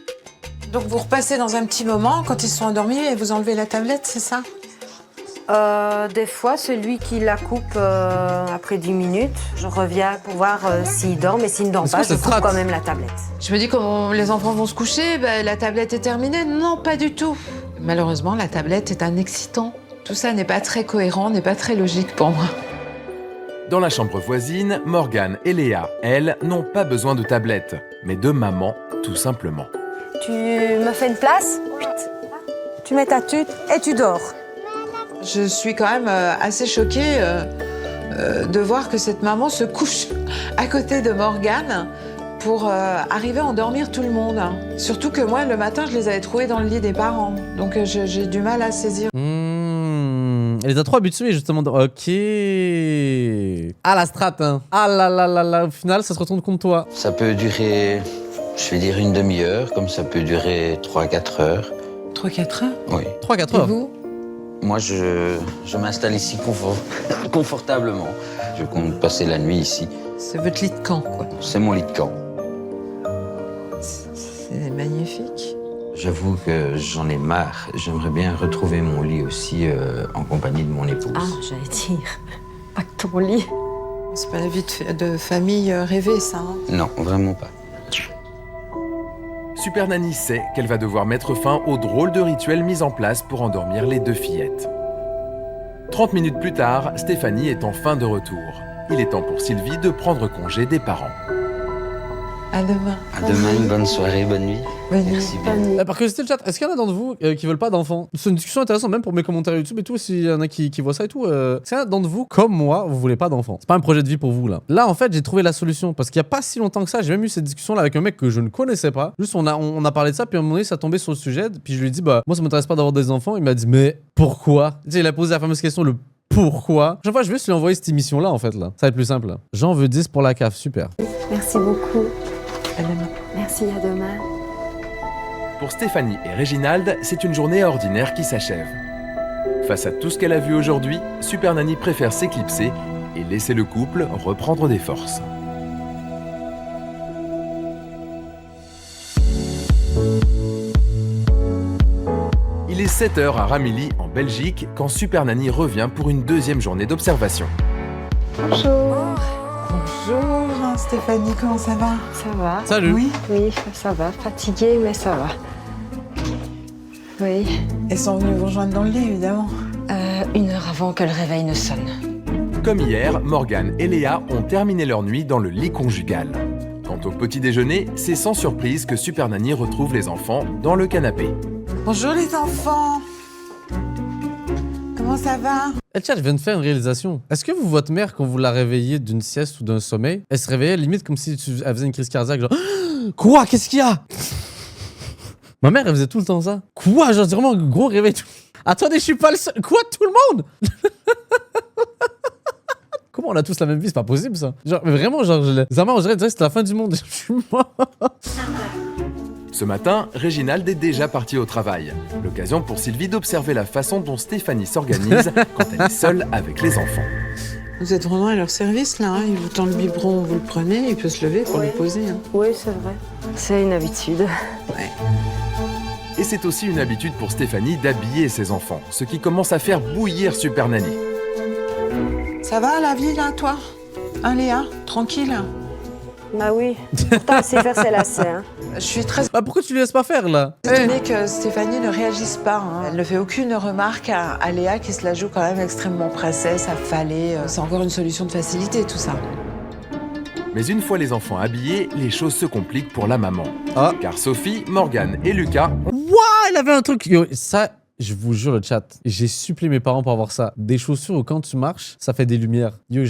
Donc vous repassez dans un petit moment, quand ils sont endormis, et vous enlevez la tablette, c'est ça? Des fois, c'est lui qui la coupe après 10 minutes. Je reviens pour voir s'il dort, mais s'il ne dort pas, je coupe quand même la tablette. Je me dis quand les enfants vont se coucher, la tablette est terminée. Non, pas du tout. Malheureusement, la tablette est un excitant. Tout ça n'est pas très cohérent, n'est pas très logique pour moi. Dans la chambre voisine, Morgane et Léa, elles, n'ont pas besoin de tablette, mais de maman, tout simplement. Tu me fais une place, tu mets ta tuque et tu dors. Je suis quand même assez choquée de voir que cette maman se couche à côté de Morgane pour arriver à endormir tout le monde. Surtout que moi, le matin, je les avais trouvés dans le lit des parents. Donc j'ai du mal à saisir. Elle les a trop habitués justement. Ok. Ah la strat, hein. Ah là là là là. Au final, ça se retourne contre toi. Ça peut durer, je vais dire une demi-heure, comme ça peut durer 3-4 heures. 3-4 heures? Oui. 3-4 heures. Et vous? Moi, je m'installe ici confortablement. Je compte passer la nuit ici. C'est votre lit de camp, quoi. C'est mon lit de camp. C'est magnifique. J'avoue que j'en ai marre. J'aimerais bien retrouver mon lit aussi en compagnie de mon épouse. Ah, j'allais dire, pas que ton lit. C'est pas la vie de famille rêvée, ça. Hein. Non, vraiment pas. Super Nanny sait qu'elle va devoir mettre fin au drôle de rituel mis en place pour endormir les deux fillettes. 30 minutes plus tard, Stéphanie est enfin de retour. Il est temps pour Sylvie de prendre congé des parents. À demain. À demain, une bonne soirée, bonne nuit. Bonne nuit. Merci bien. Par curiosité, le chat, est-ce qu'il y en a d'entre vous qui veulent pas d'enfants? C'est une discussion intéressante même pour mes commentaires YouTube et tout, s'il y en a qui voient ça et tout. Est-ce qu'il y en a d'entre vous, comme moi, vous voulez pas d'enfants? C'est pas un projet de vie pour vous là. Là, en fait, j'ai trouvé la solution parce qu'il y a pas si longtemps que ça, j'ai même eu cette discussion là avec un mec que je ne connaissais pas. Juste, on a parlé de ça, puis à un moment donné, ça tombait sur le sujet. Puis je lui ai dit, bah, moi, ça m'intéresse pas d'avoir des enfants. Il m'a dit, mais pourquoi? Tu sais, il a posé la fameuse question, le pourquoi. Chaque fois, je vais juste lui envoyer cette émission là, en fait, là. Ça va être plus simple. Là. J'en veux 10 pour la CAF, super. Merci beaucoup. À demain. Merci, à demain. Pour Stéphanie et Réginald, c'est une journée ordinaire qui s'achève. Face à tout ce qu'elle a vu aujourd'hui, Super Nanny préfère s'éclipser et laisser le couple reprendre des forces. Il est 7h à Ramilly, en Belgique, quand Super Nanny revient pour une deuxième journée d'observation. Bonjour. Bonjour Stéphanie, comment ça va? Ça va. Salut. Oui. Oui, ça va. Fatiguée, mais ça va. Oui. Elles sont venues vous rejoindre dans le lit, évidemment. 1 heure avant que le réveil ne sonne. Comme hier, Morgane et Léa ont terminé leur nuit dans le lit conjugal. Quant au petit déjeuner, c'est sans surprise que Super Nanny retrouve les enfants dans le canapé. Bonjour les enfants. Comment ça va? Eh chat, je viens de faire une réalisation. Est-ce que vous, votre mère, quand vous la réveillez d'une sieste ou d'un sommeil, elle se réveillait limite comme si elle faisait une crise cardiaque, genre quoi? Qu'est-ce qu'il y a? Ma mère, elle faisait tout le temps ça. Quoi? Genre, c'est vraiment un gros réveil. Attendez, je suis pas le seul. Quoi? Tout le monde? Comment on a tous la même vie? C'est pas possible, ça. Genre, mais vraiment, genre, on dirait que c'est la fin du monde. Je suis mort. Ce matin, Réginald est déjà parti au travail. L'occasion pour Sylvie d'observer la façon dont Stéphanie s'organise quand elle est seule avec les enfants. Vous êtes vraiment à leur service, là. Hein. Il vous tend le biberon, vous le prenez, il peut se lever pour le poser. Hein. Oui, c'est vrai. C'est une habitude. Ouais. Et c'est aussi une habitude pour Stéphanie d'habiller ses enfants, ce qui commence à faire bouillir Super Nanny. Ça va la vie, là, toi? Hein, Léa? Tranquille? Bah oui. Pourtant, elle sait faire ses lacets, hein. Je suis très Bah pourquoi tu lui laisses pas faire, là? étonnée que Stéphanie ne réagisse pas. Hein. Elle ne fait aucune remarque à Léa qui se la joue quand même extrêmement princesse, affalée. C'est encore une solution de facilité, tout ça. Mais une fois les enfants habillés, les choses se compliquent pour la maman. Ah. Car Sophie, Morgane et Lucas Waouh, il avait un truc. Yo, ça, je vous jure, le chat, j'ai supplié mes parents pour avoir ça. Des chaussures où quand tu marches, ça fait des lumières. Yo,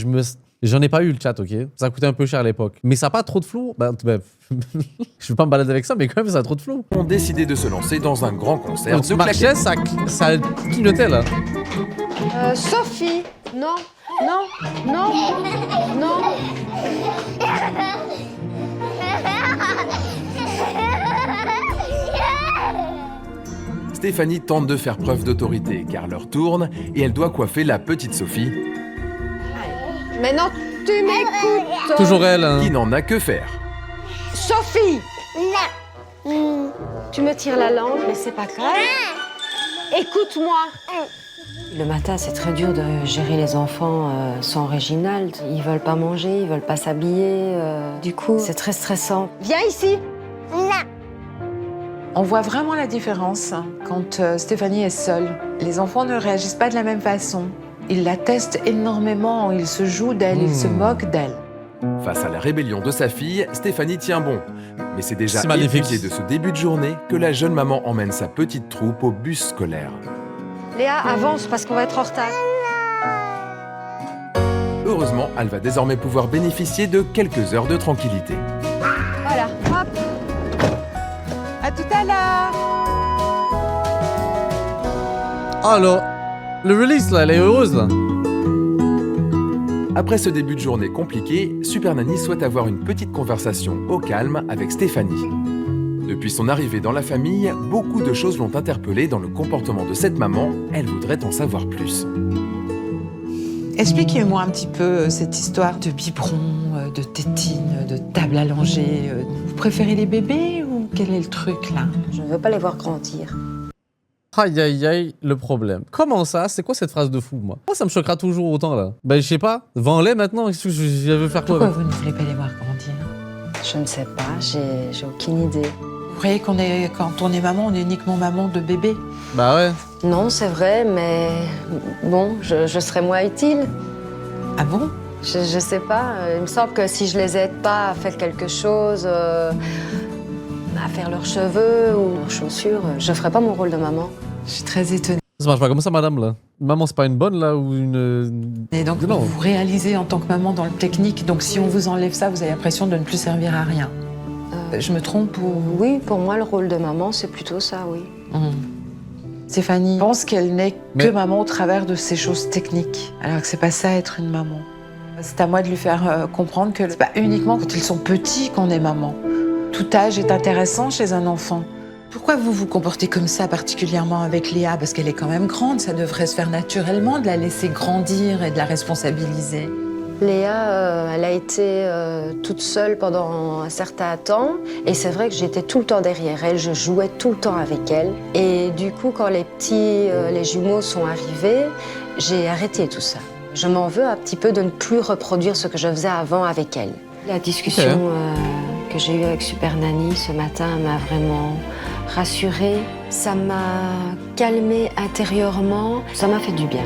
j'en ai pas eu le chat, ok? Ça coûtait un peu cher à l'époque. Mais ça n'a pas trop de flow. Bah, je veux pas me balader avec ça, mais quand même, ça a trop de flow. ont décidé de se lancer dans un grand concert Quand de tu marchais, ça clignotait, là. Sophie, non, non, non, non. Stéphanie tente de faire preuve d'autorité car l'heure tourne et elle doit coiffer la petite Sophie. Maintenant, tu m'écoutes. Toujours elle, hein. Qui n'en a que faire. Sophie. Tu me tires la langue, mais c'est pas grave. Écoute-moi. Le matin, c'est très dur de gérer les enfants sans Réginald. Ils veulent pas manger, ils veulent pas s'habiller. Du coup, c'est très stressant. Viens ici. On voit vraiment la différence quand Stéphanie est seule. Les enfants ne réagissent pas de la même façon. Ils la testent énormément, ils se jouent d'elle, ils se moquent d'elle. Face à la rébellion de sa fille, Stéphanie tient bon. Mais c'est déjà C'est magnifique. épuisé de ce début de journée que la jeune maman emmène sa petite troupe au bus scolaire. Léa, avance parce qu'on va être en retard. Heureusement, elle va désormais pouvoir bénéficier de quelques heures de tranquillité. Voilà, hop. À tout à l'heure. Alors, le release là, elle est heureuse là. Après ce début de journée compliqué, Super Nanny souhaite avoir une petite conversation au calme avec Stéphanie. Depuis son arrivée dans la famille, beaucoup de choses l'ont interpellée dans le comportement de cette maman. Elle voudrait en savoir plus. Expliquez-moi un petit peu cette histoire de biberon, de tétine, de table allongée. Vous préférez les bébés ou quel est le truc là? Je ne veux pas les voir grandir. Aïe aïe aïe, le problème. Comment ça? C'est quoi cette phrase de fou, moi? Moi, ça me choquera toujours autant, là. Ben, je sais pas. Vends-les maintenant. Qu'est-ce que je veux faire quoi? Pourquoi vous ne voulez pas les voir grandir? Je ne sais pas, j'ai aucune idée. Vous croyez quand on est maman, on est uniquement maman de bébé? Bah ouais. Non, c'est vrai, mais bon, je serais moins utile. Ah bon? Je sais pas. Il me semble que si je les aide pas à faire quelque chose, à faire leurs cheveux ou leurs chaussures, je ferais pas mon rôle de maman. Je suis très étonnée. Ça marche pas comme ça, madame, là. Maman, c'est pas une bonne, là, ou une... Et donc, Non. vous réalisez en tant que maman dans le technique, donc si on vous enlève ça, vous avez l'impression de ne plus servir à rien. Je me trompe ou... Oui, pour moi, le rôle de maman, c'est plutôt ça, oui. Stéphanie pense qu'elle n'est Mais- que maman au travers de ces choses techniques, alors que c'est pas ça être une maman. C'est à moi de lui faire comprendre que c'est pas uniquement quand ils sont petits qu'on est maman. Tout âge est intéressant chez un enfant. Pourquoi vous vous comportez comme ça particulièrement avec Léa? Parce qu'elle est quand même grande, ça devrait se faire naturellement de la laisser grandir et de la responsabiliser. Léa, elle a été toute seule pendant un certain temps. Et c'est vrai que j'étais tout le temps derrière elle, je jouais tout le temps avec elle. Et du coup, quand les jumeaux sont arrivés, j'ai arrêté tout ça. Je m'en veux un petit peu de ne plus reproduire ce que je faisais avant avec elle. La discussion que j'ai eue avec Super Nanny ce matin m'a vraiment rassurée. Ça m'a calmée intérieurement, ça m'a fait du bien.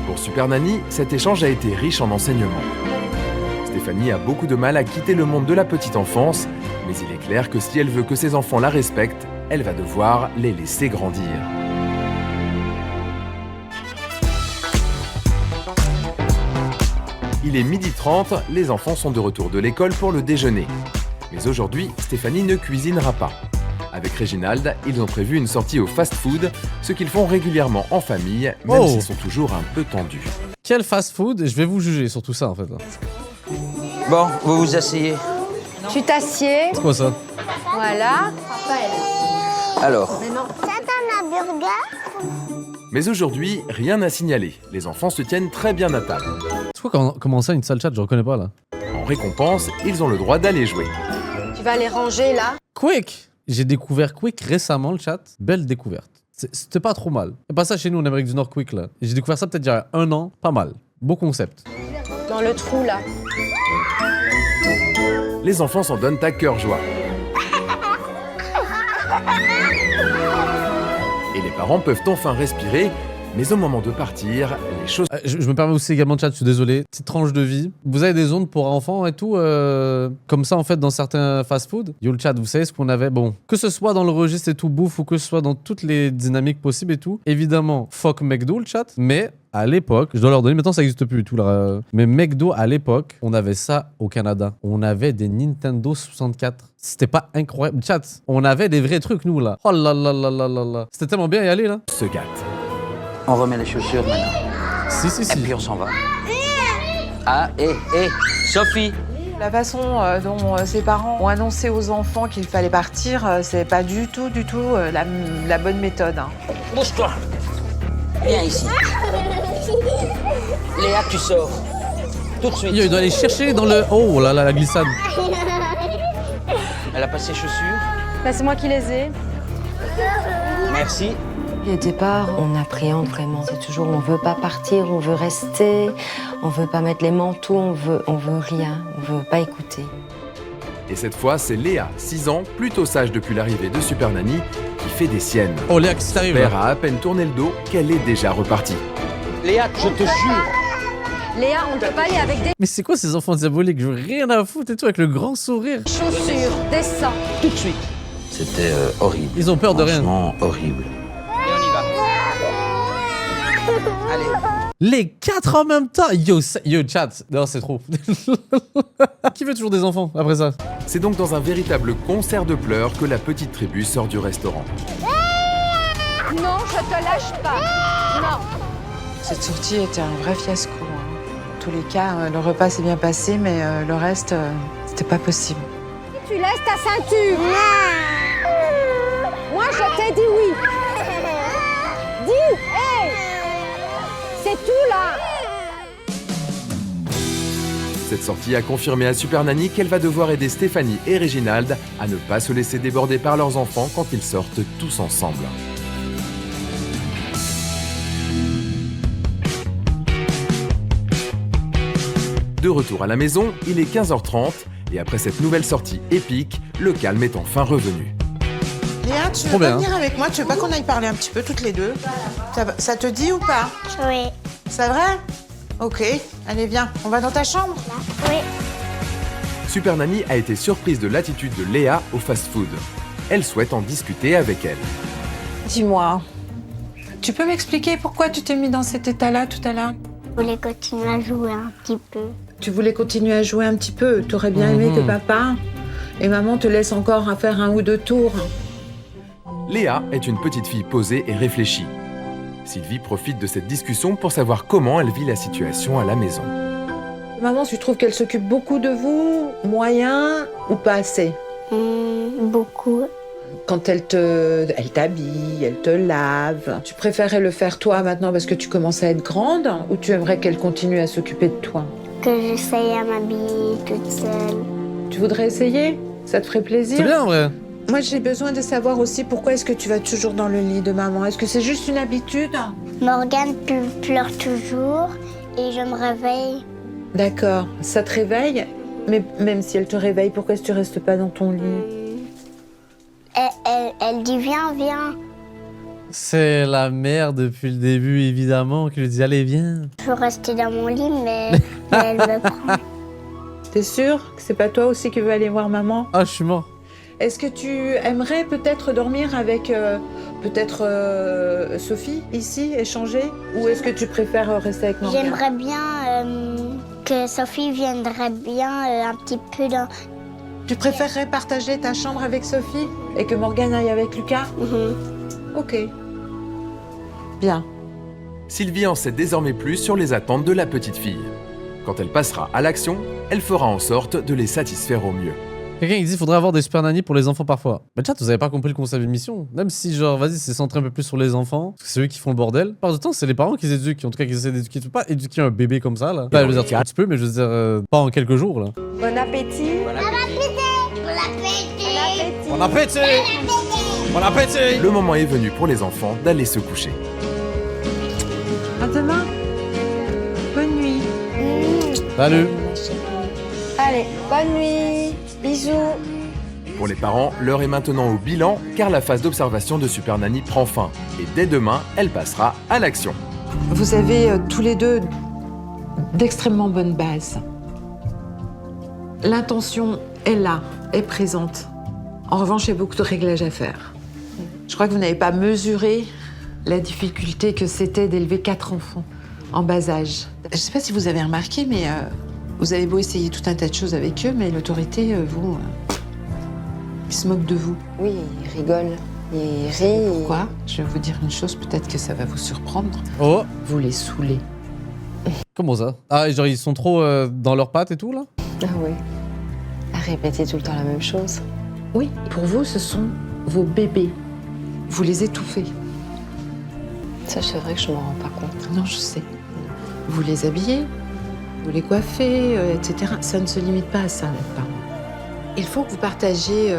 Pour Super Nanny, cet échange a été riche en enseignements. Stéphanie a beaucoup de mal à quitter le monde de la petite enfance, mais il est clair que si elle veut que ses enfants la respectent, elle va devoir les laisser grandir. Il est 12h30, les enfants sont de retour de l'école pour le déjeuner. Mais aujourd'hui, Stéphanie ne cuisinera pas. Avec Réginald, ils ont prévu une sortie au fast-food, ce qu'ils font régulièrement en famille, même Oh. s'ils sont toujours un peu tendus. Quel fast-food? Je vais vous juger sur tout ça, en fait, là. Bon, vous vous asseyez. Tu t'assieds. C'est quoi ça? Voilà. Alors, Mais aujourd'hui, rien à signaler. Les enfants se tiennent très bien à table. C'est quoi comment ça, une salle chat? Je reconnais pas, là. En récompense, ils ont le droit d'aller jouer. Tu vas les ranger là. Quick! J'ai découvert Quick récemment, le chat. Belle découverte. C'était pas trop mal. Et pas ça chez nous en Amérique du Nord, Quick, là. J'ai découvert ça peut-être il y a 1 an. Pas mal. Beau concept. Dans le trou là. Les enfants s'en donnent à cœur joie. Et les parents peuvent enfin respirer, mais au moment de partir, les choses... Je me permets aussi également de chat, je suis désolé. Petite tranche de vie. Vous avez des ondes pour enfants et tout, comme ça en fait dans certains fast-food. Yo le chat, vous savez ce qu'on avait? Bon, que ce soit dans le registre et tout bouffe ou que ce soit dans toutes les dynamiques possibles et tout. Évidemment, fuck McDo le chat, mais à l'époque, je dois leur donner, maintenant ça n'existe plus du tout là. Mais McDo à l'époque, on avait ça au Canada. On avait des Nintendo 64. C'était pas incroyable. Chat, on avait des vrais trucs nous là. Oh là là là là là là. C'était tellement bien y aller là. se gâtent. on remet les chaussures maintenant. Si, si, Et si. puis on s'en va. Ah, Sophie. La façon dont ses parents ont annoncé aux enfants qu'il fallait partir, c'est pas du tout la bonne méthode. Hein. Bouge-toi. Viens ici. Léa, tu sors. Tout de suite. Yo, il doit aller chercher dans le... Oh là là, la glissade. Elle a pas ses chaussures. Bah, c'est moi qui les ai. Merci. Les départs, on appréhende vraiment. C'est toujours on veut pas partir, on veut rester, on veut pas mettre les manteaux, on veut rien, on veut pas écouter. Et cette fois, c'est Léa, 6 ans, plutôt sage depuis l'arrivée de Super Nanny, qui fait des siennes. Oh Léa, qu'est-ce qui t'arrive? Son père a à peine tourné le dos qu'elle est déjà repartie. Léa, je te jure. Léa, on ne peut pas aller avec des Mais c'est quoi ces enfants diaboliques? Je veux rien à foutre et tout, avec le grand sourire. chaussures. Descends. Tout de suite. C'était horrible. Ils ont peur de rien. Franchement, horrible. Et on y va. Allez. Les 4 en même temps. Yo, chat. Non, c'est trop. Qui veut toujours des enfants après ça? C'est donc dans un véritable concert de pleurs que la petite tribu sort du restaurant. Non, je te lâche pas. Non. Cette sortie était un vrai fiasco. En tous les cas, le repas s'est bien passé, mais le reste, c'était pas possible. Tu laisses ta ceinture. Moi, je t'ai dit oui. Dis. Hey. C'est tout là. Cette sortie a confirmé à Super Nanny qu'elle va devoir aider Stéphanie et Réginald à ne pas se laisser déborder par leurs enfants quand ils sortent tous ensemble. De retour à la maison, il est 15h30 et après cette nouvelle sortie épique, le calme est enfin revenu. Léa, tu Trop veux pas bien. venir avec moi? Tu veux pas qu'on aille parler un petit peu toutes les deux? Ça te dit ou pas? Oui. C'est vrai? Ok, allez viens, on va dans ta chambre? Oui. Super Nanny a été surprise de l'attitude de Léa au fast-food. Elle souhaite en discuter avec elle. Dis-moi, tu peux m'expliquer pourquoi tu t'es mis dans cet état-là tout à l'heure? Je voulais continuer à jouer un petit peu. Tu voulais continuer à jouer un petit peu. T'aurais bien aimé que papa et maman te laissent encore à faire 1 ou 2 tours. Léa est une petite fille posée et réfléchie. Sylvie profite de cette discussion pour savoir comment elle vit la situation à la maison. Maman, tu trouves qu'elle s'occupe beaucoup de vous, moyen ou pas assez? Beaucoup. Quand elle t'habille, elle te lave. Tu préférerais le faire toi maintenant parce que tu commences à être grande ou tu aimerais qu'elle continue à s'occuper de toi? Que j'essaye à m'habiller toute seule. Tu voudrais essayer? Ça te ferait plaisir? C'est bien en vrai. Moi, j'ai besoin de savoir aussi pourquoi est-ce que tu vas toujours dans le lit de maman. Est-ce que c'est juste une habitude? Morgane pleure toujours et je me réveille. D'accord, ça te réveille? Mais même si elle te réveille, pourquoi est-ce que tu restes pas dans ton lit? Elle dit viens, viens. C'est la mère depuis le début, évidemment, qui lui dit allez, viens. Je veux rester dans mon lit, mais elle me prend. T'es sûr que c'est pas toi aussi qui veux aller voir maman? Ah, je suis mort. Est-ce que tu aimerais peut-être dormir avec Sophie ici, échanger? Ou est-ce que tu préfères rester avec Morgane? J'aimerais bien que Sophie viendrait bien un petit peu dans... Tu préférerais partager ta chambre avec Sophie et que Morgane aille avec Lucas? Ok. Bien. Sylvie en sait désormais plus sur les attentes de la petite fille. Quand elle passera à l'action, elle fera en sorte de les satisfaire au mieux. Quelqu'un qui dit faudrait avoir des super nannies pour les enfants parfois. Mais chat, vous avez pas compris le concept d'émission. Même si genre vas-y c'est centré un peu plus sur les enfants, parce que c'est eux qui font le bordel. Par du temps c'est les parents qui les éduquent, en tout cas qui essaient d'éduquer. Tu peux pas éduquer un bébé comme ça là. Bah, je veux dire tu peux, mais je veux dire pas en quelques jours là. Bon appétit. Bon appétit. Bon appétit. Le moment est venu pour les enfants d'aller se coucher. À demain. Bonne nuit. Salut. Allez, bonne nuit. Bisous. Pour les parents, l'heure est maintenant au bilan car la phase d'observation de Super Nanny prend fin. Et dès demain, elle passera à l'action. Vous avez tous les deux d'extrêmement bonnes bases. L'intention est là, est présente. En revanche, il y a beaucoup de réglages à faire. Je crois que vous n'avez pas mesuré la difficulté que c'était d'élever 4 enfants en bas âge. Je ne sais pas si vous avez remarqué, mais vous avez beau essayer tout un tas de choses avec eux, mais l'autorité, ils se moquent de vous. Oui, il rigole, il rit. Pourquoi? Je vais vous dire une chose, peut-être que ça va vous surprendre. Oh. Vous les saoulez. Comment ça? Ah genre ils sont trop dans leurs pattes et tout là? Ah oui. À répéter tout le temps la même chose. Oui, pour vous, ce sont vos bébés. Vous les étouffez. Ça, c'est vrai que je m'en rends pas compte. Non, je sais. Vous les habillez, vous les coiffez, etc. Ça ne se limite pas à ça, n'est-ce pas? Il faut que vous partagiez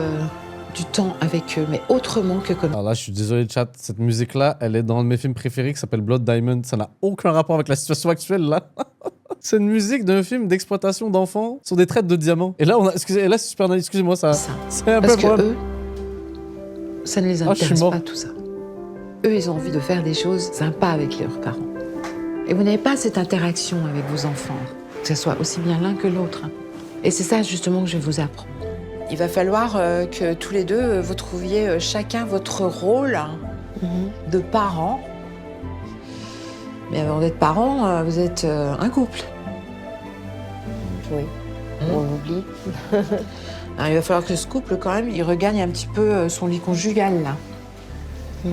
du temps avec eux, mais autrement que comme... Alors là, je suis désolé, chat. Cette musique-là, elle est dans un de mes films préférés qui s'appelle Blood Diamond. Ça n'a aucun rapport avec la situation actuelle, là. C'est une musique d'un film d'exploitation d'enfants sur des traites de diamants. Et là, et là c'est super naïf. Excusez-moi, ça. C'est un Parce peu que problème. eux, ça ne les Ah, je suis intéresse mort. pas, tout ça. Eux, ils ont envie de faire des choses sympas avec leurs parents. Et vous n'avez pas cette interaction avec vos enfants, que ce soit aussi bien l'un que l'autre. Et c'est ça, justement, que je vais vous apprendre. Il va falloir que tous les deux, vous trouviez chacun votre rôle de parent. Mais avant d'être parent, vous êtes un couple. Oui, on l'oublie. Alors, il va falloir que ce couple, quand même, il regagne un petit peu son lit conjugal, là. Oui.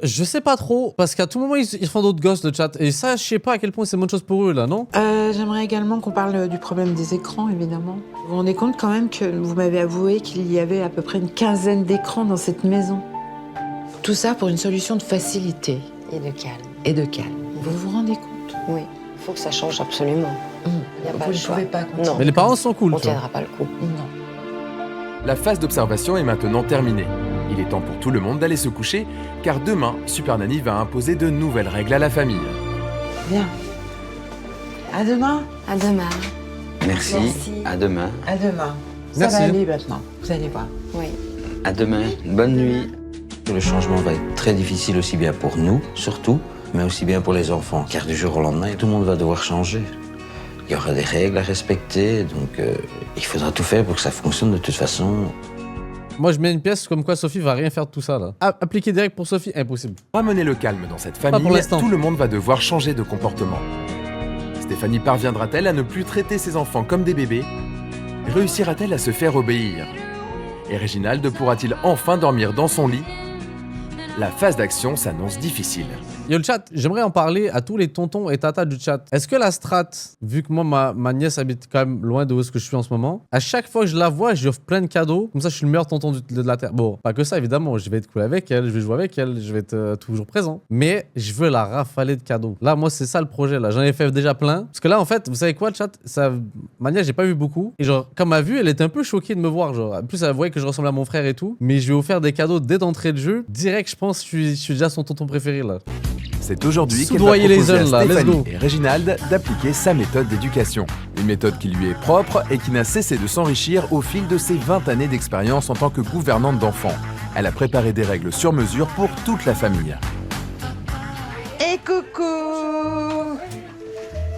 Je sais pas trop, parce qu'à tout moment, ils font d'autres gosses, le chat. Et ça, je sais pas à quel point c'est une bonne chose pour eux, là, non? J'aimerais également qu'on parle du problème des écrans, évidemment. Vous vous rendez compte quand même que vous m'avez avoué qu'il y avait à peu près une quinzaine d'écrans dans cette maison. Tout ça pour une solution de facilité. Et de calme. Et de calme. Vous vous rendez compte? Oui, il faut que ça change absolument. Il n'y a pas Vous le ne choix. pouvez pas continuer. Non. Mais les parents sont cool, On tu vois. tiendra pas le coup. Non. La phase d'observation est maintenant terminée. Il est temps pour tout le monde d'aller se coucher, car demain, Super Nanny va imposer de nouvelles règles à la famille. Bien. À demain. À demain. Merci. À demain. À demain. Ça Merci. va aller maintenant, vous allez voir. Oui. À demain. Bonne nuit. Le changement va être très difficile aussi bien pour nous, surtout, mais aussi bien pour les enfants, car du jour au lendemain, tout le monde va devoir changer. Il y aura des règles à respecter, donc il faudra tout faire pour que ça fonctionne de toute façon. Moi, je mets une pièce comme quoi Sophie va rien faire de tout ça, là. Appliquer direct pour Sophie, impossible. Pour ramener le calme dans cette Pas famille, pour l'instant. tout le monde va devoir changer de comportement. Stéphanie parviendra-t-elle à ne plus traiter ses enfants comme des bébés? Réussira-t-elle à se faire obéir? Et Réginald pourra-t-il enfin dormir dans son lit? La phase d'action s'annonce difficile. Yo, le chat, j'aimerais en parler à tous les tontons et tatas du chat. Est-ce que la strat, vu que moi, ma nièce habite quand même loin de où est-ce que je suis en ce moment, à chaque fois que je la vois, je lui offre plein de cadeaux. Comme ça, je suis le meilleur tonton de la Terre. Bon, pas que ça, évidemment. Je vais être cool avec elle, je vais jouer avec elle, je vais être toujours présent. Mais je veux la rafaler de cadeaux. Là, moi, c'est ça le projet, là. J'en ai fait déjà plein. Parce que là, en fait, vous savez quoi, le chat, ça, ma nièce, j'ai pas vu beaucoup. Et genre, quand elle m'a vu, elle était un peu choquée de me voir. Genre, en plus, elle voyait que je ressemblais à mon frère et tout. Mais je lui ai offert des cadeaux dès d'entrée de jeu. Direct, je pense, je suis déjà son tonton préféré, là. C'est aujourd'hui qu'elle va Soudoyer les proposer jeunes, à là, let's Stéphanie go. et Réginald d'appliquer sa méthode d'éducation. Une méthode qui lui est propre et qui n'a cessé de s'enrichir au fil de ses 20 années d'expérience en tant que gouvernante d'enfants. Elle a préparé des règles sur mesure pour toute la famille. Et coucou.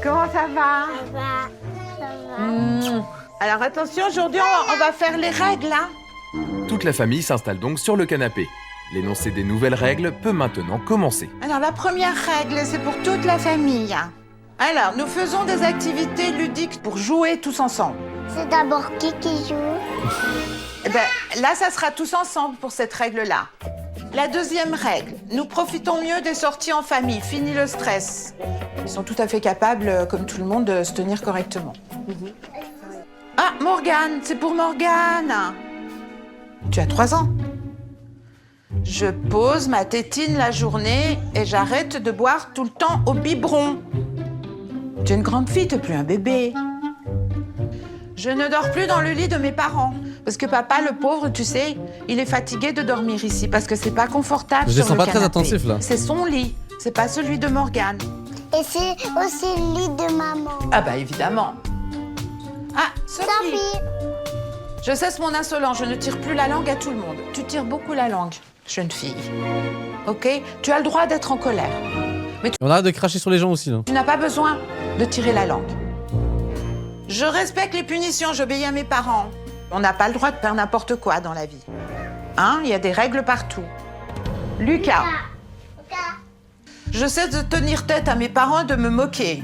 Comment ça va? Alors attention, aujourd'hui on va faire les règles, hein. Toute la famille s'installe donc sur le canapé. L'énoncé des nouvelles règles peut maintenant commencer. Alors la première règle, c'est pour toute la famille. Alors, nous faisons des activités ludiques pour jouer tous ensemble. C'est d'abord qui joue? Eh ben, là, ça sera tous ensemble pour cette règle-là. La deuxième règle, nous profitons mieux des sorties en famille. Fini le stress. Ils sont tout à fait capables, comme tout le monde, de se tenir correctement. Ah, Morgane, c'est pour Morgane. Tu as 3 ans. Je pose ma tétine la journée et j'arrête de boire tout le temps au biberon. Tu es une grande fille, t'es plus un bébé. Je ne dors plus dans le lit de mes parents. Parce que papa, le pauvre, tu sais, il est fatigué de dormir ici parce que c'est pas confortable Je sur les sens le pas très canapé. attentifs, là. C'est son lit, c'est pas celui de Morgane. Et c'est aussi le lit de maman. Ah bah évidemment. Ah, Sophie. Sophie. Je cesse mon insolence, je ne tire plus la langue à tout le monde. Tu tires beaucoup la langue, jeune fille. Ok? Tu as le droit d'être en colère. Mais On arrête de cracher sur les gens aussi, là. tu n'as pas besoin de tirer la langue. Je respecte les punitions, j'obéis à mes parents. On n'a pas le droit de faire n'importe quoi dans la vie. Hein? Il y a des règles partout. Lucas. Je cesse de tenir tête à mes parents et de me moquer.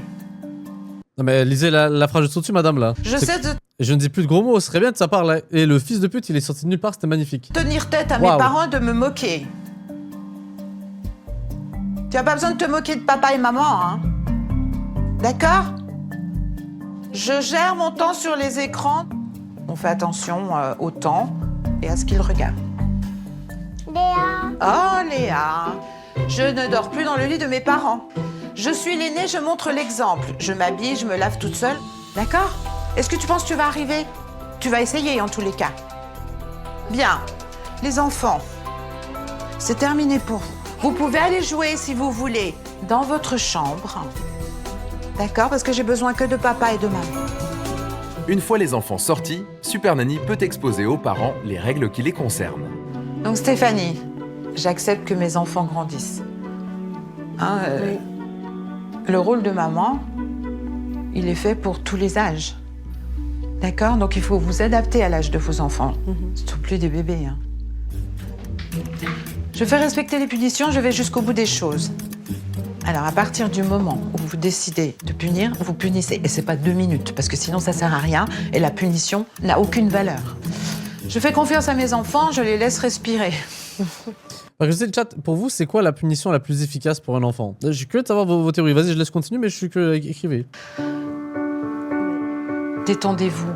Non, mais lisez la phrase juste au-dessus, madame, là. Je cesse de Je ne dis plus de gros mots, ce serait bien de sa part, là. Et le fils de pute, il est sorti de nulle part, c'était magnifique. tenir tête à mes Waouh. parents et de me moquer. Tu n'as pas besoin de te moquer de papa et maman, hein? D'accord? Je gère mon temps sur les écrans. On fait attention au temps et à ce qu'ils regardent. Léa. Oh, Léa! Je ne dors plus dans le lit de mes parents. Je suis l'aînée, je montre l'exemple. Je m'habille, je me lave toute seule. D'accord? Est-ce que tu penses que tu vas arriver? Tu vas essayer en tous les cas. Bien. Les enfants, c'est terminé pour vous. Vous pouvez aller jouer si vous voulez dans votre chambre. D'accord? Parce que j'ai besoin que de papa et de maman. Une fois les enfants sortis, Super Nanny peut exposer aux parents les règles qui les concernent. Donc Stéphanie, j'accepte que mes enfants grandissent. Hein, Oui. Le rôle de maman, il est fait pour tous les âges. D'accord? Donc il faut vous adapter à l'âge de vos enfants. Ce ne sont plus des bébés. Hein. Je fais respecter les punitions, je vais jusqu'au bout des choses. Alors, à partir du moment où vous décidez de punir, vous punissez. Et c'est pas 2 minutes, parce que sinon ça sert à rien et la punition n'a aucune valeur. Je fais confiance à mes enfants, je les laisse respirer. Je sais le chat, pour vous, c'est quoi la punition la plus efficace pour un enfant? Je suis curieux de savoir vos théories. Vas-y, je laisse continuer, mais je suis que écrivez. Détendez-vous.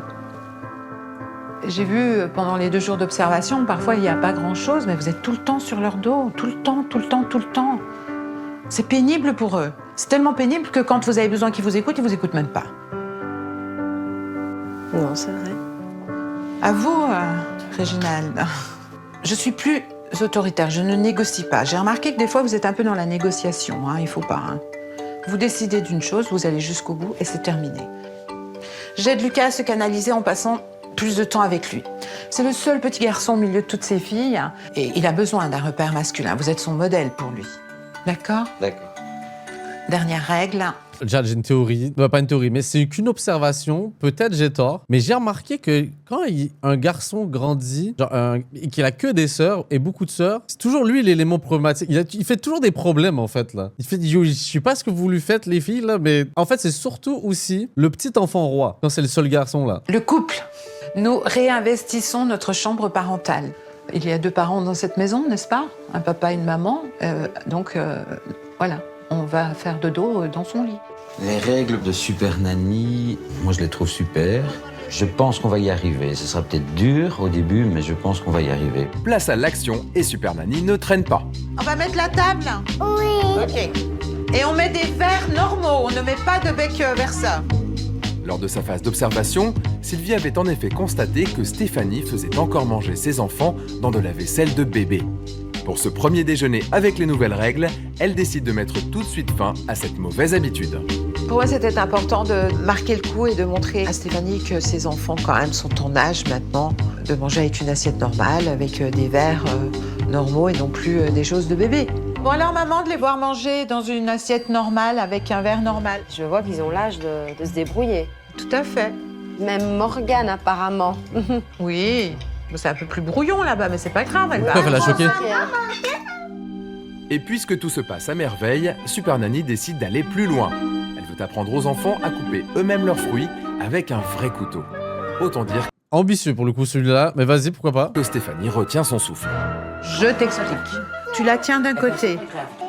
J'ai vu pendant les 2 jours d'observation, parfois il n'y a pas grand-chose, mais vous êtes tout le temps sur leur dos, tout le temps, tout le temps, tout le temps. C'est pénible pour eux. C'est tellement pénible que quand vous avez besoin qu'ils vous écoutent, ils vous écoutent même pas. Non, c'est vrai. À vous, Réginald. Je suis plus autoritaire, je ne négocie pas. J'ai remarqué que des fois, vous êtes un peu dans la négociation, hein, il faut pas. Hein. Vous décidez d'une chose, vous allez jusqu'au bout et c'est terminé. J'aide Lucas à se canaliser en passant plus de temps avec lui. C'est le seul petit garçon au milieu de toutes ses filles et il a besoin d'un repère masculin. Vous êtes son modèle pour lui. D'accord? D'accord. Dernière règle. Déjà, j'ai une théorie. Pas une théorie, mais c'est qu'une observation. Peut-être j'ai tort. Mais j'ai remarqué que quand un garçon grandit, et qu'il a que des sœurs et beaucoup de sœurs, c'est toujours lui l'élément problématique. Il fait toujours des problèmes, en fait, là. Il fait, yo, je sais pas ce que vous lui faites, les filles, là, mais en fait, c'est surtout aussi le petit enfant roi, quand c'est le seul garçon, là. Le couple. Nous réinvestissons notre chambre parentale. Il y a 2 parents dans cette maison, n'est-ce pas? Un papa et une maman. Donc, voilà. On va faire dodo dans son lit. Les règles de Super Nanny, moi je les trouve super. Je pense qu'on va y arriver. Ce sera peut-être dur au début, mais je pense qu'on va y arriver. Place à l'action et Super Nanny ne traîne pas. On va mettre la table? Oui. Ok. Et on met des verres normaux, on ne met pas de bec versa. Lors de sa phase d'observation, Sylvie avait en effet constaté que Stéphanie faisait encore manger ses enfants dans de la vaisselle de bébé. Pour ce premier déjeuner avec les nouvelles règles, elle décide de mettre tout de suite fin à cette mauvaise habitude. Pour moi, c'était important de marquer le coup et de montrer à Stéphanie que ses enfants, quand même, sont en âge maintenant de manger avec une assiette normale, avec des verres normaux et non plus des choses de bébé. Bon alors maman, de les voir manger dans une assiette normale avec un verre normal. Je vois qu'ils ont l'âge de se débrouiller. Tout à fait. Même Morgane, apparemment. Oui, c'est un peu plus brouillon là-bas, mais c'est pas grave. Elle va... Pourquoi elle a choqué? Et puisque tout se passe à merveille, Super Nanny décide d'aller plus loin. Elle veut apprendre aux enfants à couper eux-mêmes leurs fruits avec un vrai couteau. Autant dire Ambitieux pour le coup celui-là, mais vas-y, pourquoi pas. que Stéphanie retient son souffle. Je t'explique. Tu la tiens d'un côté,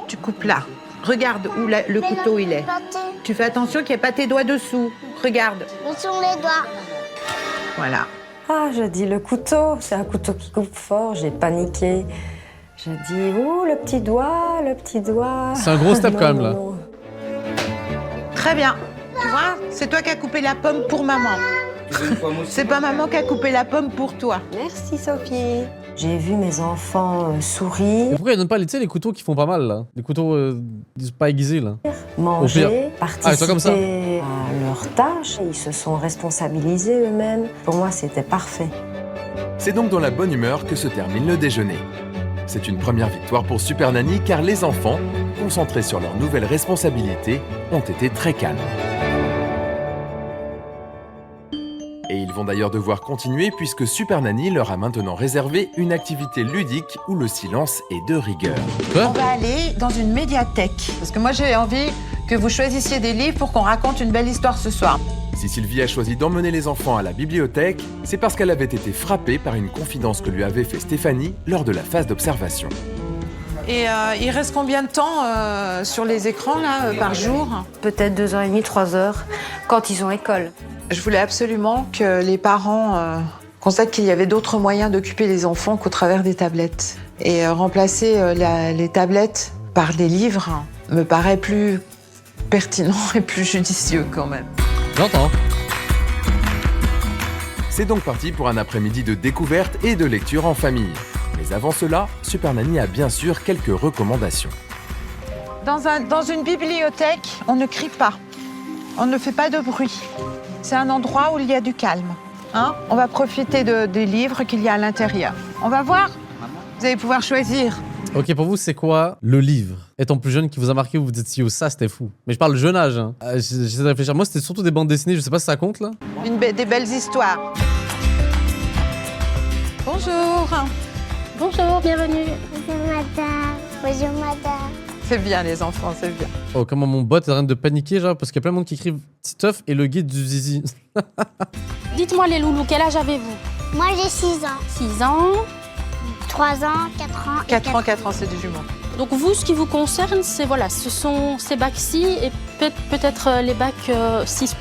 tu coupes là. Regarde où le couteau il est. Tu fais attention qu'il n'y ait pas tes doigts dessous. Regarde. Où sont les doigts? Voilà. Ah, je dis le couteau, c'est un couteau qui coupe fort, j'ai paniqué. Je dis, ouh, le petit doigt, le petit doigt. C'est un gros step Non, quand même, non, là. non. Très bien. Tu vois, c'est toi qui as coupé la pomme pour maman. C'est pas maman qui a coupé la pomme pour toi. Merci, Sophie. J'ai vu mes enfants sourire, Et pourquoi ils donnent pas tu sais, les couteaux qui font pas mal là? Les couteaux pas aiguisés là. manger, Ah, c'est comme ça. participer à leurs tâches. Ils se sont responsabilisés eux-mêmes. Pour moi, c'était parfait. C'est donc dans la bonne humeur que se termine le déjeuner. C'est une première victoire pour Super Nanny car les enfants, concentrés sur leurs nouvelles responsabilités, ont été très calmes. Et ils vont d'ailleurs devoir continuer puisque Super Nanny leur a maintenant réservé une activité ludique où le silence est de rigueur. On va aller dans une médiathèque. Parce que moi, j'ai envie que vous choisissiez des livres pour qu'on raconte une belle histoire ce soir. Si Sylvie a choisi d'emmener les enfants à la bibliothèque, c'est parce qu'elle avait été frappée par une confidence que lui avait fait Stéphanie lors de la phase d'observation. Et il reste combien de temps sur les écrans là, par jour? Peut-être 2h30, 3h, quand ils ont école. Je voulais absolument que les parents constatent qu'il y avait d'autres moyens d'occuper les enfants qu'au travers des tablettes. Et remplacer les tablettes par des livres me paraît plus pertinent et plus judicieux quand même. J'entends. C'est donc parti pour un après-midi de découverte et de lecture en famille. Mais avant cela, Super Nanny a bien sûr quelques recommandations. Dans une bibliothèque, on ne crie pas. On ne fait pas de bruit. C'est un endroit où il y a du calme. Hein? On va profiter des livres qu'il y a à l'intérieur. On va voir. Vous allez pouvoir choisir. Ok, pour vous, c'est quoi le livre, étant plus jeune, qui vous a marqué, où vous dites, yo, ça, c'était fou. Mais je parle jeune âge. Hein. J'essaie de réfléchir. Moi, c'était surtout des bandes dessinées. Je sais pas si ça compte, là. Des belles histoires. Bonjour. Bonjour, bienvenue. Bonjour, madame. Bonjour, madame. C'est bien, les enfants, c'est bien. Oh, comment mon bot est en train de paniquer, genre, parce qu'il y a plein de monde qui écrivent Titeuf et le guide du zizi. Dites-moi, les loulous, quel âge avez-vous? Moi, j'ai 6 ans. 6 ans. 3 ans, 4 ans. 4 ans, c'est des jumeaux. Donc vous, ce qui vous concerne, c'est voilà, ce sont ces bacs-ci et peut-être les bacs 6+,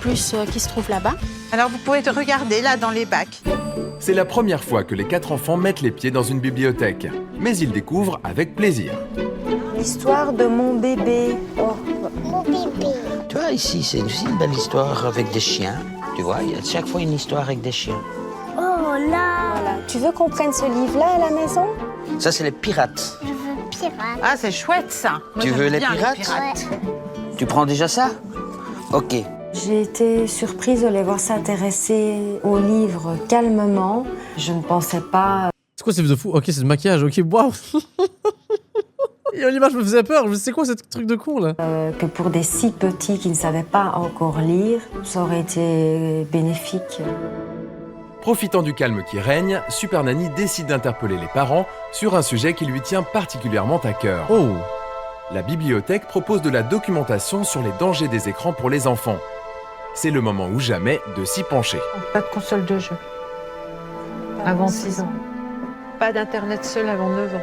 qui se trouvent là-bas. Alors vous pouvez regarder là dans les bacs. C'est la première fois que les 4 enfants mettent les pieds dans une bibliothèque. Mais ils découvrent avec plaisir. L'histoire de mon bébé. Oh. Mon bébé. Tu vois, ici, c'est aussi une belle histoire avec des chiens. Tu vois, il y a chaque fois une histoire avec des chiens. Oh là. Voilà. Tu veux qu'on prenne ce livre-là à la maison? Ça, c'est les pirates. Je veux pirate. Ah, c'est chouette ça. Moi, Tu j'aime veux les bien pirates? Ouais. Tu prends déjà ça? Ok. J'ai été surprise de les voir s'intéresser au livre calmement. Je ne pensais pas C'est quoi ces de fou? Ok, c'est du maquillage. Ok, waouh. L'image me faisait peur. C'est quoi ce truc de con, là? que pour des si petits qui ne savaient pas encore lire, ça aurait été bénéfique. Profitant du calme qui règne, Super Nanny décide d'interpeller les parents sur un sujet qui lui tient particulièrement à cœur. Oh. La bibliothèque propose de la documentation sur les dangers des écrans pour les enfants. C'est le moment ou jamais de s'y pencher. Pas de console de jeu. Avant 6 ans. Pas d'internet seul avant 9 ans.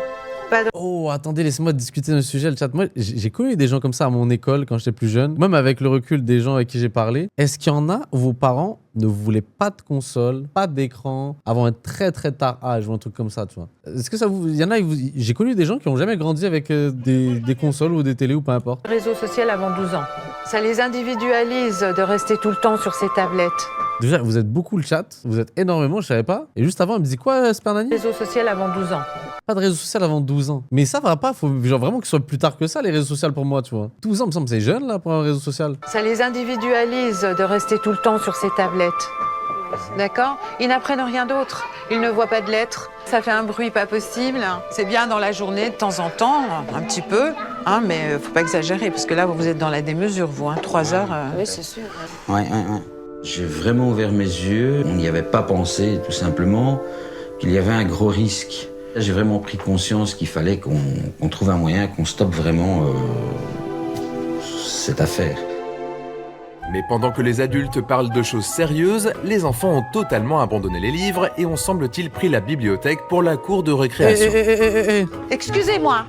Oh, attendez, laissez-moi discuter d'un sujet, le chat. Moi, j'ai connu des gens comme ça à mon école quand j'étais plus jeune. Même avec le recul des gens avec qui j'ai parlé. Est-ce qu'il y en a où vos parents ne voulaient pas de console, pas d'écran, avant un très très tard âge ou un truc comme ça, tu vois? Est-ce que ça vous... Il y en a, j'ai connu des gens qui n'ont jamais grandi avec des consoles ou des télés ou peu importe. Réseau social avant 12 ans. Ça les individualise de rester tout le temps sur ces tablettes. Déjà, vous êtes beaucoup le chat, vous êtes énormément, je savais pas. Et juste avant, elle me dit quoi, Super Nanny? Réseau social avant 12 ans. Pas de réseau social avant 12 ans. Mais ça va pas, faut genre vraiment que ce soit plus tard que ça, les réseaux sociaux pour moi, tu vois. 12 ans, me semble, c'est jeune là pour un réseau social. Ça les individualise de rester tout le temps sur ces tablettes. D'accord? Ils n'apprennent rien d'autre. Ils ne voient pas de lettres. Ça fait un bruit pas possible. C'est bien dans la journée, de temps en temps, un petit peu. Hein, mais faut pas exagérer, parce que là, vous êtes dans la démesure, vous. Hein, 3 heures. Oui, c'est sûr. Ouais. J'ai vraiment ouvert mes yeux. On n'y avait pas pensé, tout simplement, qu'il y avait un gros risque. J'ai vraiment pris conscience qu'il fallait qu'on trouve un moyen, qu'on stoppe vraiment cette affaire. Mais pendant que les adultes parlent de choses sérieuses, les enfants ont totalement abandonné les livres et ont semble-t-il pris la bibliothèque pour la cour de récréation. Excusez-moi,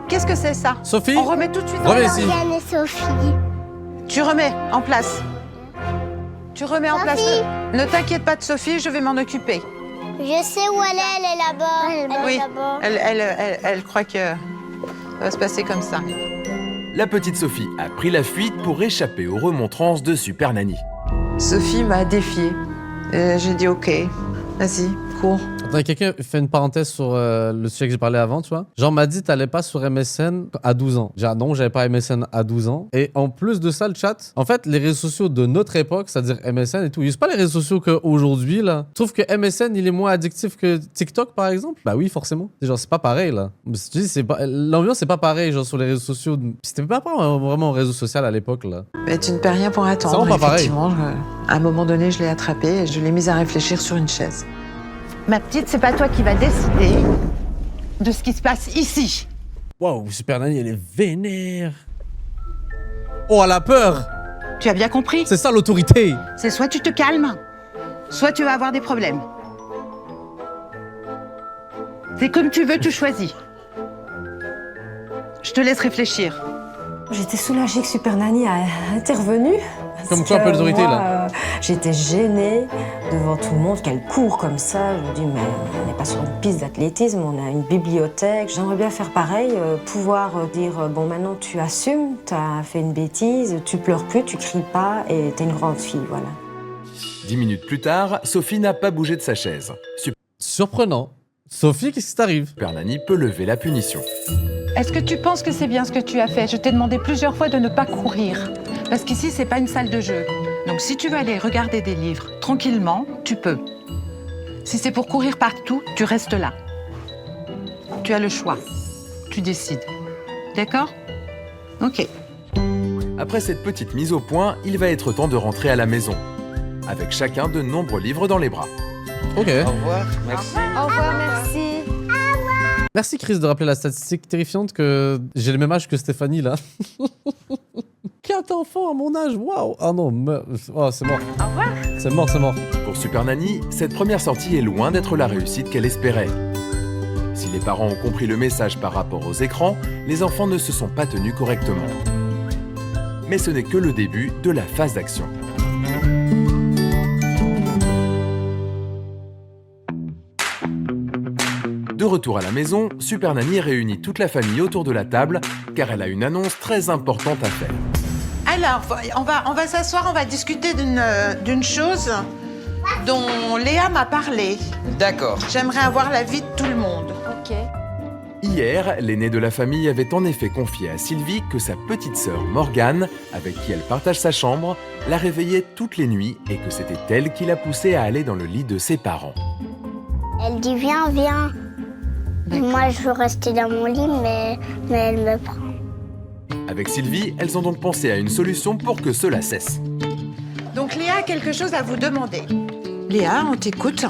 qu'est-ce que c'est ça? Sophie? On remet tout de suite en Reviens place. ici. Morgane et Sophie. Tu remets en place. Tu remets en place. Ne t'inquiète pas de Sophie, je vais m'en occuper. Je sais où elle est là-bas. Elle Oui, est là-bas. elle croit que ça va se passer comme ça. La petite Sophie a pris la fuite pour échapper aux remontrances de Super Nanny. Sophie m'a défiée. J'ai dit OK, vas-y, cours. Attends, quelqu'un fait une parenthèse sur le sujet que j'ai parlé avant, tu vois. Genre, m'a dit, t'allais pas sur MSN à 12 ans. J'ai dit, non, j'avais pas MSN à 12 ans. Et en plus de ça, le chat, en fait, les réseaux sociaux de notre époque, c'est-à-dire MSN et tout, ils usent pas les réseaux sociaux qu'aujourd'hui, là. Tu trouves que MSN, il est moins addictif que TikTok, par exemple? Bah oui, forcément. Genre, c'est pas pareil, là. Je dis, l'ambiance, c'est pas pareil, genre, sur les réseaux sociaux. C'était pas vraiment un réseau social à l'époque, là. Mais tu ne perds rien pour attendre. C'est vraiment pas pareil. Effectivement, à un moment donné, je l'ai attrapée et je l'ai mise à réfléchir sur une chaise. Ma petite, c'est pas toi qui vas décider de ce qui se passe ici. Waouh, Super Nanny, elle est vénère. Oh, elle a peur. Tu as bien compris? C'est ça l'autorité. C'est soit tu te calmes, soit tu vas avoir des problèmes. C'est comme tu veux, tu choisis. Je te laisse réfléchir. J'étais soulagée que Super Nanny a intervenu. Comme quoi, un peu d'autorité, là. J'étais gênée devant tout le monde, qu'elle court comme ça. Je me dis, mais on n'est pas sur une piste d'athlétisme, on a une bibliothèque. J'aimerais bien faire pareil, pouvoir dire, bon, maintenant tu assumes, tu as fait une bêtise, tu pleures plus, tu cries pas et t'es une grande fille, voilà. 10 minutes plus tard, Sophie n'a pas bougé de sa chaise. Surprenant. Sophie, qu'est-ce qui t'arrive? Super Nanny peut lever la punition. Est-ce que tu penses que c'est bien ce que tu as fait? Je t'ai demandé plusieurs fois de ne pas courir. Parce qu'ici, c'est pas une salle de jeu. Donc si tu veux aller regarder des livres tranquillement, tu peux. Si c'est pour courir partout, tu restes là. Tu as le choix. Tu décides. D'accord? Ok. Après cette petite mise au point, il va être temps de rentrer à la maison. Avec chacun de nombreux livres dans les bras. Ok. Au revoir, merci. Au revoir, merci. Merci Chris de rappeler la statistique terrifiante que j'ai le même âge que Stéphanie là. 4 enfants à mon âge, waouh! Ah non, oh, c'est mort. Au revoir. C'est mort, c'est mort. Pour Super Nanny, cette première sortie est loin d'être la réussite qu'elle espérait. Si les parents ont compris le message par rapport aux écrans, les enfants ne se sont pas tenus correctement. Mais ce n'est que le début de la phase d'action. De retour à la maison, Super Nanny réunit toute la famille autour de la table car elle a une annonce très importante à faire. Alors, on va s'asseoir, on va discuter d'une chose dont Léa m'a parlé. D'accord. J'aimerais avoir l'avis de tout le monde. Ok. Hier, l'aîné de la famille avait en effet confié à Sylvie que sa petite sœur Morgane, avec qui elle partage sa chambre, la réveillait toutes les nuits et que c'était elle qui la poussait à aller dans le lit de ses parents. Elle dit viens, viens. Moi, je veux rester dans mon lit, mais elle me prend. Avec Sylvie, elles ont donc pensé à une solution pour que cela cesse. Donc Léa a quelque chose à vous demander. Léa, on t'écoute.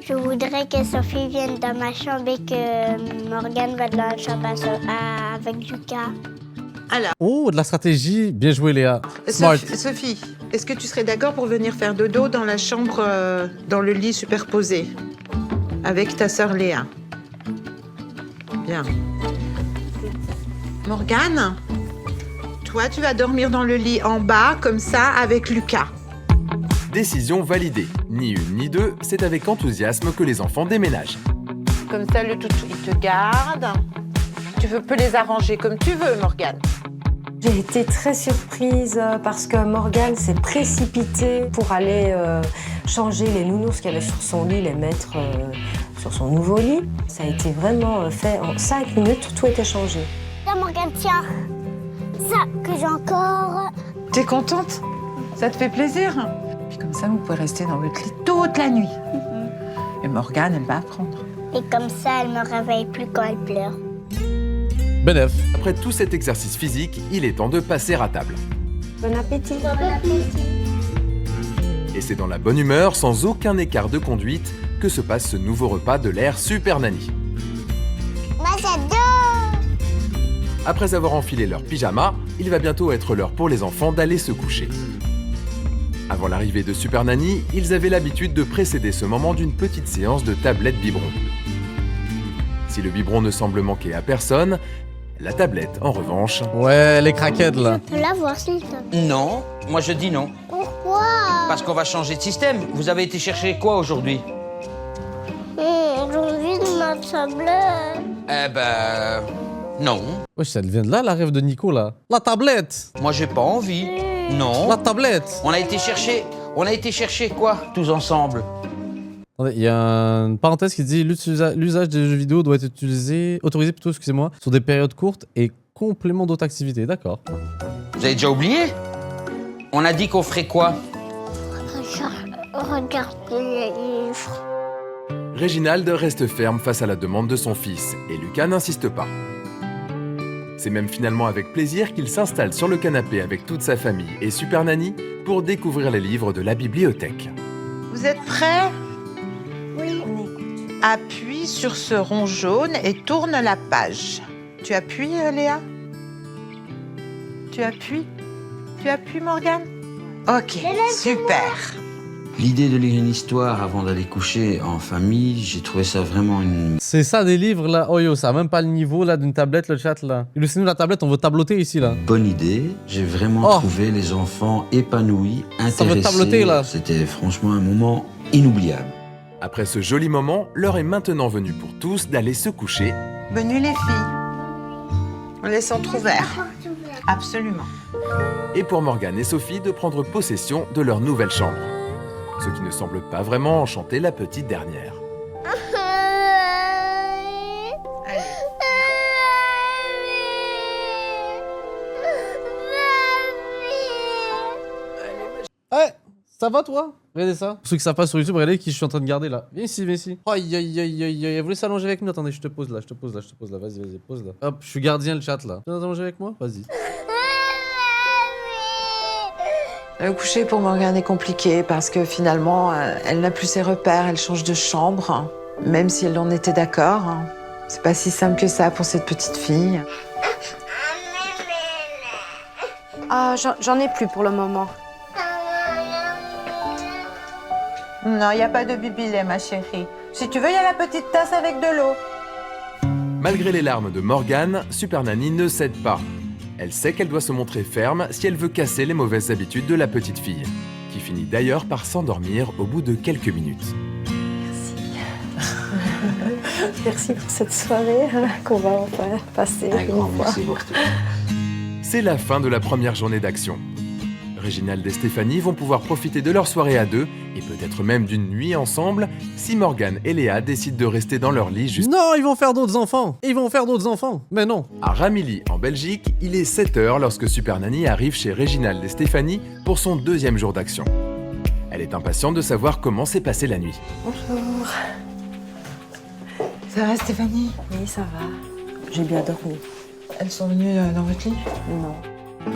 Je voudrais que Sophie vienne dans ma chambre et que Morgane va dans la chambre avec Lucas. Alors, Oh, de la stratégie. Bien joué Léa. Smart. Sophie, est-ce que tu serais d'accord pour venir faire dodo dans la chambre, dans le lit superposé, avec ta sœur Léa? Bien. Morgane, toi, tu vas dormir dans le lit en bas, comme ça, avec Lucas. Décision validée. Ni une ni deux, c'est avec enthousiasme que les enfants déménagent. Comme ça, le toutou, il te garde. Tu peux les arranger comme tu veux, Morgane. J'ai été très surprise parce que Morgane s'est précipitée pour aller changer les nounours qu'il y avait sur son lit, les mettre sur son nouveau lit. Ça a été vraiment fait en 5 minutes, tout était changé. Là, Morgane, tiens, ça que j'ai encore. T'es contente? Ça te fait plaisir? Puis comme ça, vous pouvez rester dans votre lit toute la nuit. Et Morgane, elle va apprendre. Et comme ça, elle me réveille plus quand elle pleure. Benef. Après tout cet exercice physique, il est temps de passer à table. Bon appétit. Bon appétit. Et c'est dans la bonne humeur, sans aucun écart de conduite, que se passe ce nouveau repas de l'ère Super Nanny. Moi, j'adore. Après avoir enfilé leur pyjama, il va bientôt être l'heure pour les enfants d'aller se coucher. Avant l'arrivée de Super Nanny, ils avaient l'habitude de précéder ce moment d'une petite séance de tablette biberon. Si le biberon ne semble manquer à personne, la tablette, en revanche... Ouais, les craquettes là. Je peux la voir, s'il te plaît. Non, moi je dis non. Pourquoi? Parce qu'on va changer de système. Vous avez été chercher quoi aujourd'hui? Aujourd'hui, ma tablette. Eh ben... non. Wesh, ça vient de là la rêve de Nico là. La tablette. Moi j'ai pas envie. Non. La tablette. On a été chercher quoi, tous ensemble? Attendez, il y a une parenthèse qui dit l'usage des jeux vidéo doit être autorisé plutôt, excusez-moi, sur des périodes courtes et complément d'autres activités. D'accord. Vous avez déjà oublié? On a dit qu'on ferait quoi? Regarde les livres. Réginald reste ferme face à la demande de son fils, et Lucas n'insiste pas. C'est même finalement avec plaisir qu'il s'installe sur le canapé avec toute sa famille et Super Nanny pour découvrir les livres de la bibliothèque. Vous êtes prêts? Oui. Appuie sur ce rond jaune et tourne la page. Tu appuies, Léa? Tu appuies? Tu appuies, Morgane? Ok, super. L'idée de lire une histoire avant d'aller coucher en famille, j'ai trouvé ça vraiment une... C'est ça des livres là. Oh yo, ça a même pas le niveau là d'une tablette, le chat là. Illustrez-nous la tablette, on veut tableauter ici là. bonne idée. J'ai vraiment trouvé les enfants épanouis, intéressés. Ça veut tableauter là. C'était franchement un moment inoubliable. Après ce joli moment, l'heure est maintenant venue pour tous d'aller se coucher. Bonne nuit, les filles. On laisse entrouvert. Absolument. Et pour Morgane et Sophie de prendre possession de leur nouvelle chambre. ce qui ne semble pas vraiment enchanter la petite dernière. Ouais, ça va toi? Regardez ça. Pour ceux qui savent pas sur YouTube, regardez qui je suis en train de garder là. Viens ici, viens ici. Aïe aïe aïe aïe aïe. Vous voulez s'allonger avec nous? Attendez, je te pose là, je te pose là, je te pose là. Vas-y, vas-y, pose là. Hop, je suis gardien le chat là. Tu veux t'allonger avec moi? Vas-y. Le coucher pour Morgane est compliqué parce que finalement, elle n'a plus ses repères, elle change de chambre, même si elle en était d'accord. C'est pas si simple que ça pour cette petite fille. Ah, j'en ai plus pour le moment. Non, il n'y a pas de bibi-lait, ma chérie. Si tu veux, il y a la petite tasse avec de l'eau. Malgré les larmes de Morgane, Super Nanny ne cède pas. Elle sait qu'elle doit se montrer ferme si elle veut casser les mauvaises habitudes de la petite fille, qui finit d'ailleurs par s'endormir au bout de quelques minutes. Merci pour cette soirée qu'on va enfin passer une fois. C'est la fin de la première journée d'action. Réginald et Stéphanie vont pouvoir profiter de leur soirée à deux et peut-être même d'une nuit ensemble si Morgane et Léa décident de rester dans leur lit juste... Non, ils vont faire d'autres enfants. Ils vont faire d'autres enfants. Mais non. À Ramilly, en Belgique, il est 7h lorsque Super Nanny arrive chez Réginald et Stéphanie pour son deuxième jour d'action. Elle est impatiente de savoir comment s'est passée la nuit. Bonjour. Ça va Stéphanie? Oui, ça va. J'ai bien dormi. Elles sont venues dans votre lit? Non.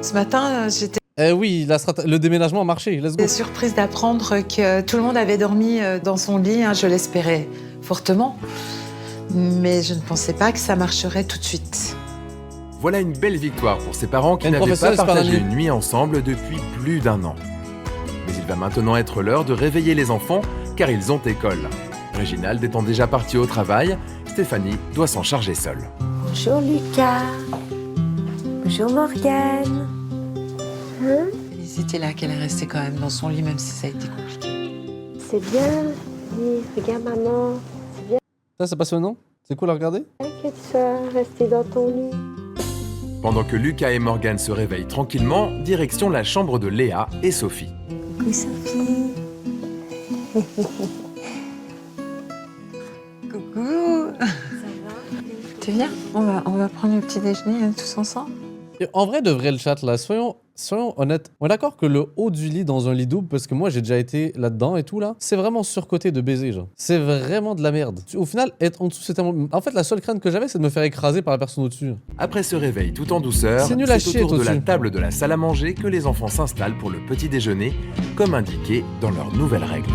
Ce matin, j'étais Oui, le déménagement a marché. Let's go. surprise d'apprendre que tout le monde avait dormi dans son lit. Je l'espérais fortement. Mais je ne pensais pas que ça marcherait tout de suite. Voilà une belle victoire pour ses parents qui Une n'avaient pas professeure, partagé Super Nanny. une nuit ensemble depuis plus d'1 an. Mais il va maintenant être l'heure de réveiller les enfants car ils ont école. Réginald étant déjà parti au travail, Stéphanie doit s'en charger seule. Bonjour Lucas. Bonjour Morgane. C'était là qu'elle est restée quand même dans son lit, même si ça a été compliqué. C'est bien. Oui, regarde maman. C'est bien Ça, c'est passionnant. C'est cool à regarder. que tu sois restée dans ton lit. Pendant que Lucas et Morgane se réveillent tranquillement, direction la chambre de Léa et Sophie. Coucou Sophie. Coucou. Tu viens? On va prendre le petit déjeuner tous ensemble. Et en vrai, de vrai, le chat, là, soyons honnêtes. On est d'accord que le haut du lit dans un lit double, parce que moi, j'ai déjà été là-dedans et tout, là, c'est vraiment surcoté de baiser, genre. C'est vraiment de la merde. Au final, être en dessous, c'est tellement... En fait, la seule crainte que j'avais, c'est de me faire écraser par la personne au-dessus. Après ce réveil tout en douceur, C'est nul à chier, autour de la au-dessus. table de la salle à manger que les enfants s'installent pour le petit déjeuner, comme indiqué dans leurs nouvelles règles.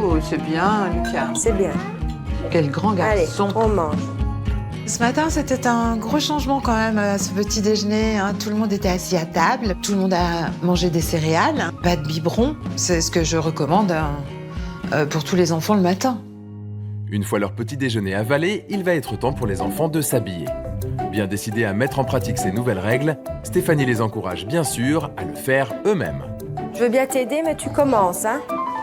Oh, c'est bien, Lucas. C'est bien. Quel grand Allez, garçon. on mange. Ce matin, c'était un gros changement quand même à ce petit déjeuner. Tout le monde était assis à table, tout le monde a mangé des céréales, pas de biberon. C'est ce que je recommande pour tous les enfants le matin. Une fois leur petit déjeuner avalé, il va être temps pour les enfants de s'habiller. Bien décidés à mettre en pratique ces nouvelles règles, Stéphanie les encourage bien sûr à le faire eux-mêmes. Je veux bien t'aider, mais tu commences, hein?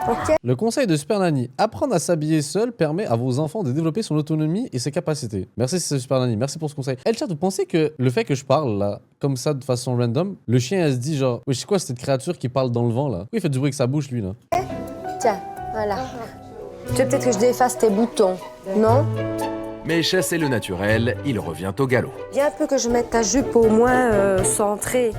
Ok? Le conseil de Super Nanny, apprendre à s'habiller seul permet à vos enfants de développer son autonomie et ses capacités. Merci Super Nanny, merci pour ce conseil. El chat, vous pensez que le fait que je parle là, comme ça de façon random, le chien elle se dit genre, oui, c'est quoi cette créature qui parle dans le vent là? Oui, il fait du bruit avec sa bouche lui là. Tiens, voilà. Tu veux peut-être que je défasse tes boutons, non? Mais chasser le naturel, il revient au galop. Viens un peu que je mette ta jupe au moins centrée.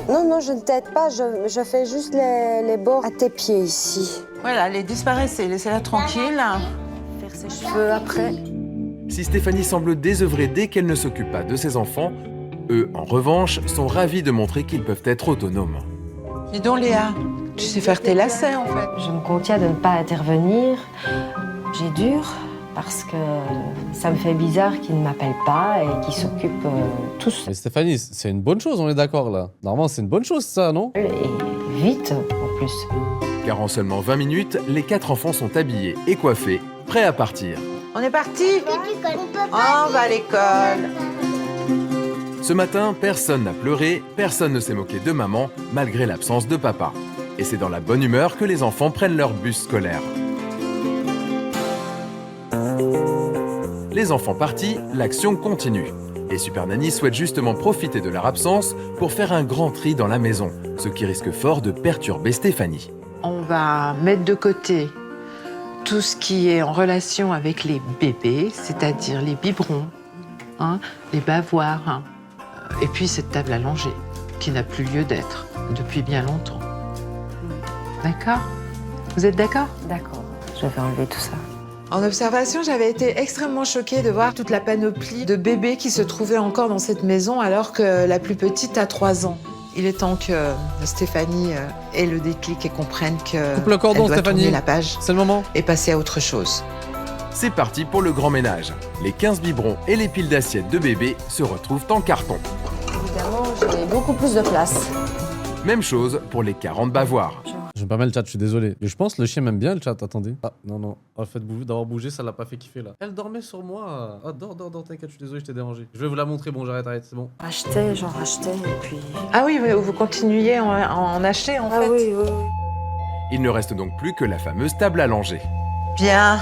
Non, non, je ne t'aide pas, je fais juste les bords à tes pieds ici. Voilà, les disparaissez, laissez-la tranquille. Faire ses cheveux après. Si Stéphanie semble désœuvrée dès qu'elle ne s'occupe pas de ses enfants, eux, en revanche, sont ravis de montrer qu'ils peuvent être autonomes. Dis donc Léa, tu sais faire tes lacets en fait. Je me contiens de ne pas intervenir. J'ai dur parce que ça me fait bizarre qu'ils ne m'appellent pas et qu'ils s'occupent tous. Mais Stéphanie, c'est une bonne chose, on est d'accord là. Normalement, c'est une bonne chose ça, non? Et vite en plus. Car en seulement 20 minutes, les 4 enfants sont habillés et coiffés, prêts à partir. On est parti? On va à l'école. Ce matin, personne n'a pleuré, personne ne s'est moqué de maman, malgré l'absence de papa. Et c'est dans la bonne humeur que les enfants prennent leur bus scolaire. Les enfants partis, l'action continue. Et Super Nanny souhaite justement profiter de leur absence pour faire un grand tri dans la maison, ce qui risque fort de perturber Stéphanie. on va mettre de côté tout ce qui est en relation avec les bébés, c'est-à-dire les biberons, hein, les bavoirs, hein, et puis cette table allongée, qui n'a plus lieu d'être depuis bien longtemps. D'accord? Vous êtes d'accord? D'accord, je vais enlever tout ça. En observation, j'avais été extrêmement choquée de voir toute la panoplie de bébés qui se trouvaient encore dans cette maison alors que la plus petite a 3 ans. Il est temps que Stéphanie ait le déclic et comprenne que Coupe le cordon, elle doit Stéphanie. tourner la page. C'est le moment. Et passer à autre chose. C'est parti pour le grand ménage. Les 15 biberons et les piles d'assiettes de bébé se retrouvent en carton. Évidemment, j'ai beaucoup plus de place. Même chose pour les 40 bavoirs. Je me permets le chat, je suis désolé. Mais je pense que le chien m'aime bien le chat, attendez. Ah, non. Le fait d'avoir bougé, ça l'a pas fait kiffer là. Elle dormait sur moi. Ah, dors, t'inquiète, je suis désolé, je t'ai dérangé. Je vais vous la montrer, bon, j'arrête, c'est bon. J'en rachetais, et puis... Ah oui, vous continuez à en acheter en fait? Oui. Il ne reste donc plus que la fameuse table allongée. Bien.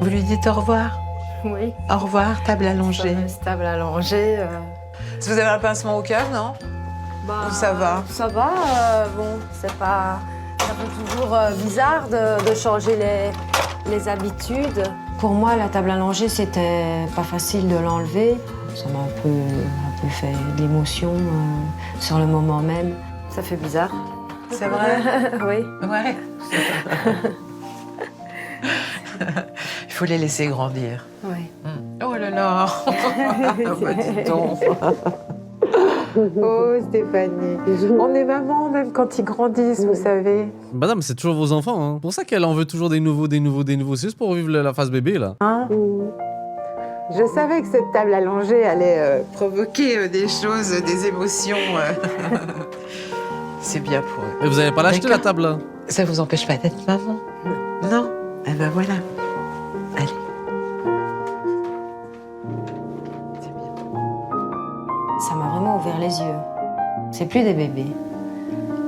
Vous lui dites au revoir? Oui. Au revoir, table allongée. Table allongée. Vous avez un pincement au cœur, non? Ou ça va? Ça va, bon, c'est pas... Ça fait toujours bizarre de changer les habitudes. Pour moi, la table allongée, c'était pas facile de l'enlever. Ça m'a un peu fait de l'émotion sur le moment même. Ça fait bizarre. C'est vrai? Oui. Ouais. Il faut les laisser grandir. Oui. Oh là là. Bah, dis donc. Oh Stéphanie, on est maman même quand ils grandissent, vous savez. Madame, c'est toujours vos enfants, hein. C'est pour ça qu'elle en veut toujours des nouveaux. C'est juste pour vivre la phase bébé, là. Hein? Je savais que cette table allongée allait provoquer des choses, des émotions. C'est bien pour eux. Et vous avez pas l'acheté, la table, là? Ça vous empêche pas d'être maman? Non? Eh ben voilà. Allez. Ça m'a vraiment ouvert les yeux. C'est plus des bébés.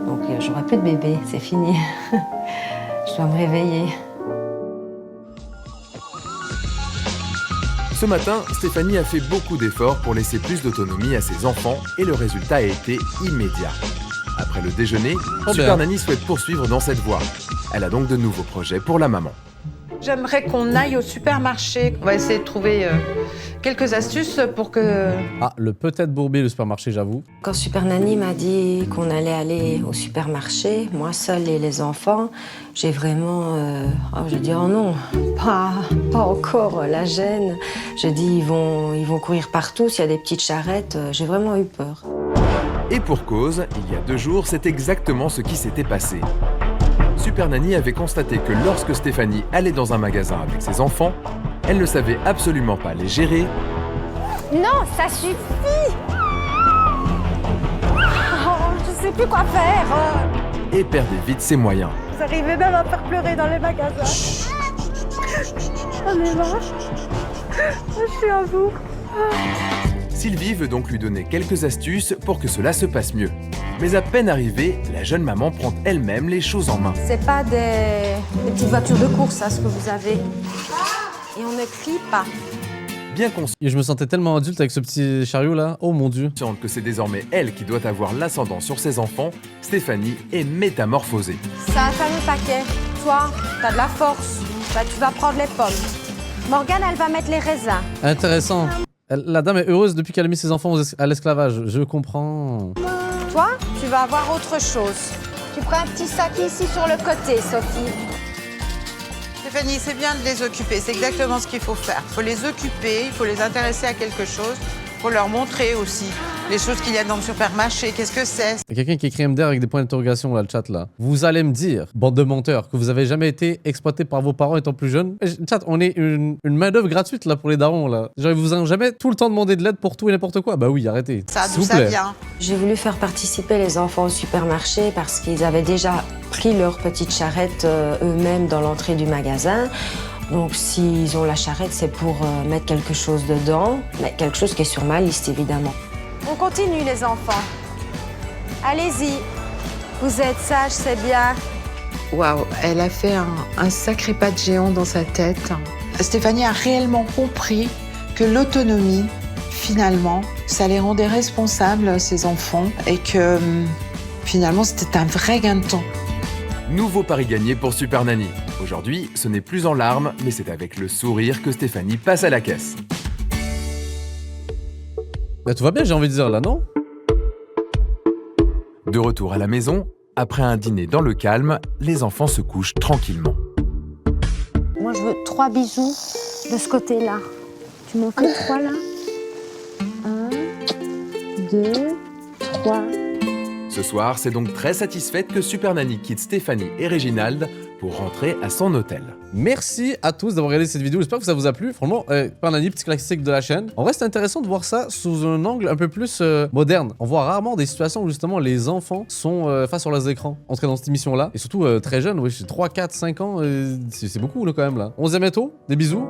Donc j'aurai plus de bébés, c'est fini. Je dois me réveiller. Ce matin, Stéphanie a fait beaucoup d'efforts pour laisser plus d'autonomie à ses enfants et le résultat a été immédiat. Après le déjeuner, Super Nanny souhaite poursuivre dans cette voie. Elle a donc de nouveaux projets pour la maman. J'aimerais qu'on aille au supermarché. On va essayer de trouver quelques astuces pour que... Ah, le peut-être bourbier, le supermarché, j'avoue. Quand Super Nanny m'a dit qu'on allait aller au supermarché, moi seule et les enfants, j'ai vraiment... j'ai dit, oh non, pas encore la gêne. J'ai dit, ils vont courir partout, s'il y a des petites charrettes. J'ai vraiment eu peur. Et pour cause, il y a 2 jours, c'est exactement ce qui s'était passé. Super Nanny avait constaté que lorsque Stéphanie allait dans un magasin avec ses enfants, elle ne savait absolument pas les gérer. Non, ça suffit! Oh, je sais plus quoi faire! Et perdait vite ses moyens. Vous arrivez même à me faire pleurer dans les magasins. On est là. Je suis à vous. Sylvie veut donc lui donner quelques astuces pour que cela se passe mieux. Mais à peine arrivée, la jeune maman prend elle-même les choses en main. C'est pas des petites voitures de course, ça, ce que vous avez. Et on ne crie pas. Bien consciente Et je me sentais tellement adulte avec ce petit chariot là. Oh mon dieu. que c'est désormais elle qui doit avoir l'ascendant sur ses enfants, Stéphanie est métamorphosée. C'est un fameux paquet. Toi, t'as de la force. Bah, tu vas prendre les pommes. Morgane, elle va mettre les raisins. Intéressant. La dame est heureuse depuis qu'elle a mis ses enfants à l'esclavage. Je comprends. Toi, tu vas avoir autre chose. Tu prends un petit sac ici sur le côté, Sophie. Stéphanie, c'est bien de les occuper, c'est exactement ce qu'il faut faire. Il faut les occuper, il faut les intéresser à quelque chose, il faut leur montrer aussi les choses qu'il y a dans le supermarché, qu'est-ce que c'est. Il y a quelqu'un qui écrit MDR avec des points d'interrogation là, le chat là. Vous allez me dire, bande de menteurs, que vous avez jamais été exploité par vos parents étant plus jeune. Chat, on est une main-d'œuvre gratuite là pour les darons là. Genre, ils vous ont jamais tout le temps demandé de l'aide pour tout et n'importe quoi. Bah oui, arrêtez. Ça, d'où ça vient? J'ai voulu faire participer les enfants au supermarché parce qu'ils avaient déjà pris leur petite charrette eux-mêmes dans l'entrée du magasin. Donc s'ils ont la charrette, c'est pour mettre quelque chose dedans, mais quelque chose qui est sur ma liste évidemment. On continue, les enfants. Allez-y. Vous êtes sages, c'est bien. Waouh, elle a fait un sacré pas de géant dans sa tête. Stéphanie a réellement compris que l'autonomie, finalement, ça les rendait responsables, ces enfants, et que Finalement, c'était un vrai gain de temps. Nouveau pari gagné pour Super Nanny. Aujourd'hui, ce n'est plus en larmes, mais c'est avec le sourire que Stéphanie passe à la caisse. Bah tout va bien, j'ai envie de dire là, non? De retour à la maison, après un dîner dans le calme, les enfants se couchent tranquillement. Moi, je veux 3 bisous de ce côté-là. Tu m'en fais 3 là? 1, 2, 3. Ce soir, c'est donc très satisfaite que Super Nanny quitte Stéphanie et Réginald pour rentrer à son hôtel. Merci à tous d'avoir regardé cette vidéo, j'espère que ça vous a plu. Franchement, Super Nanny, petit classique de la chaîne. En vrai, c'est intéressant de voir ça sous un angle un peu plus moderne. On voit rarement des situations où justement les enfants sont face sur leurs écrans, entrés dans cette émission-là. Et surtout très jeunes, oui, 3, 4, 5 ans, c'est beaucoup là, quand même là. On se met tôt, des bisous.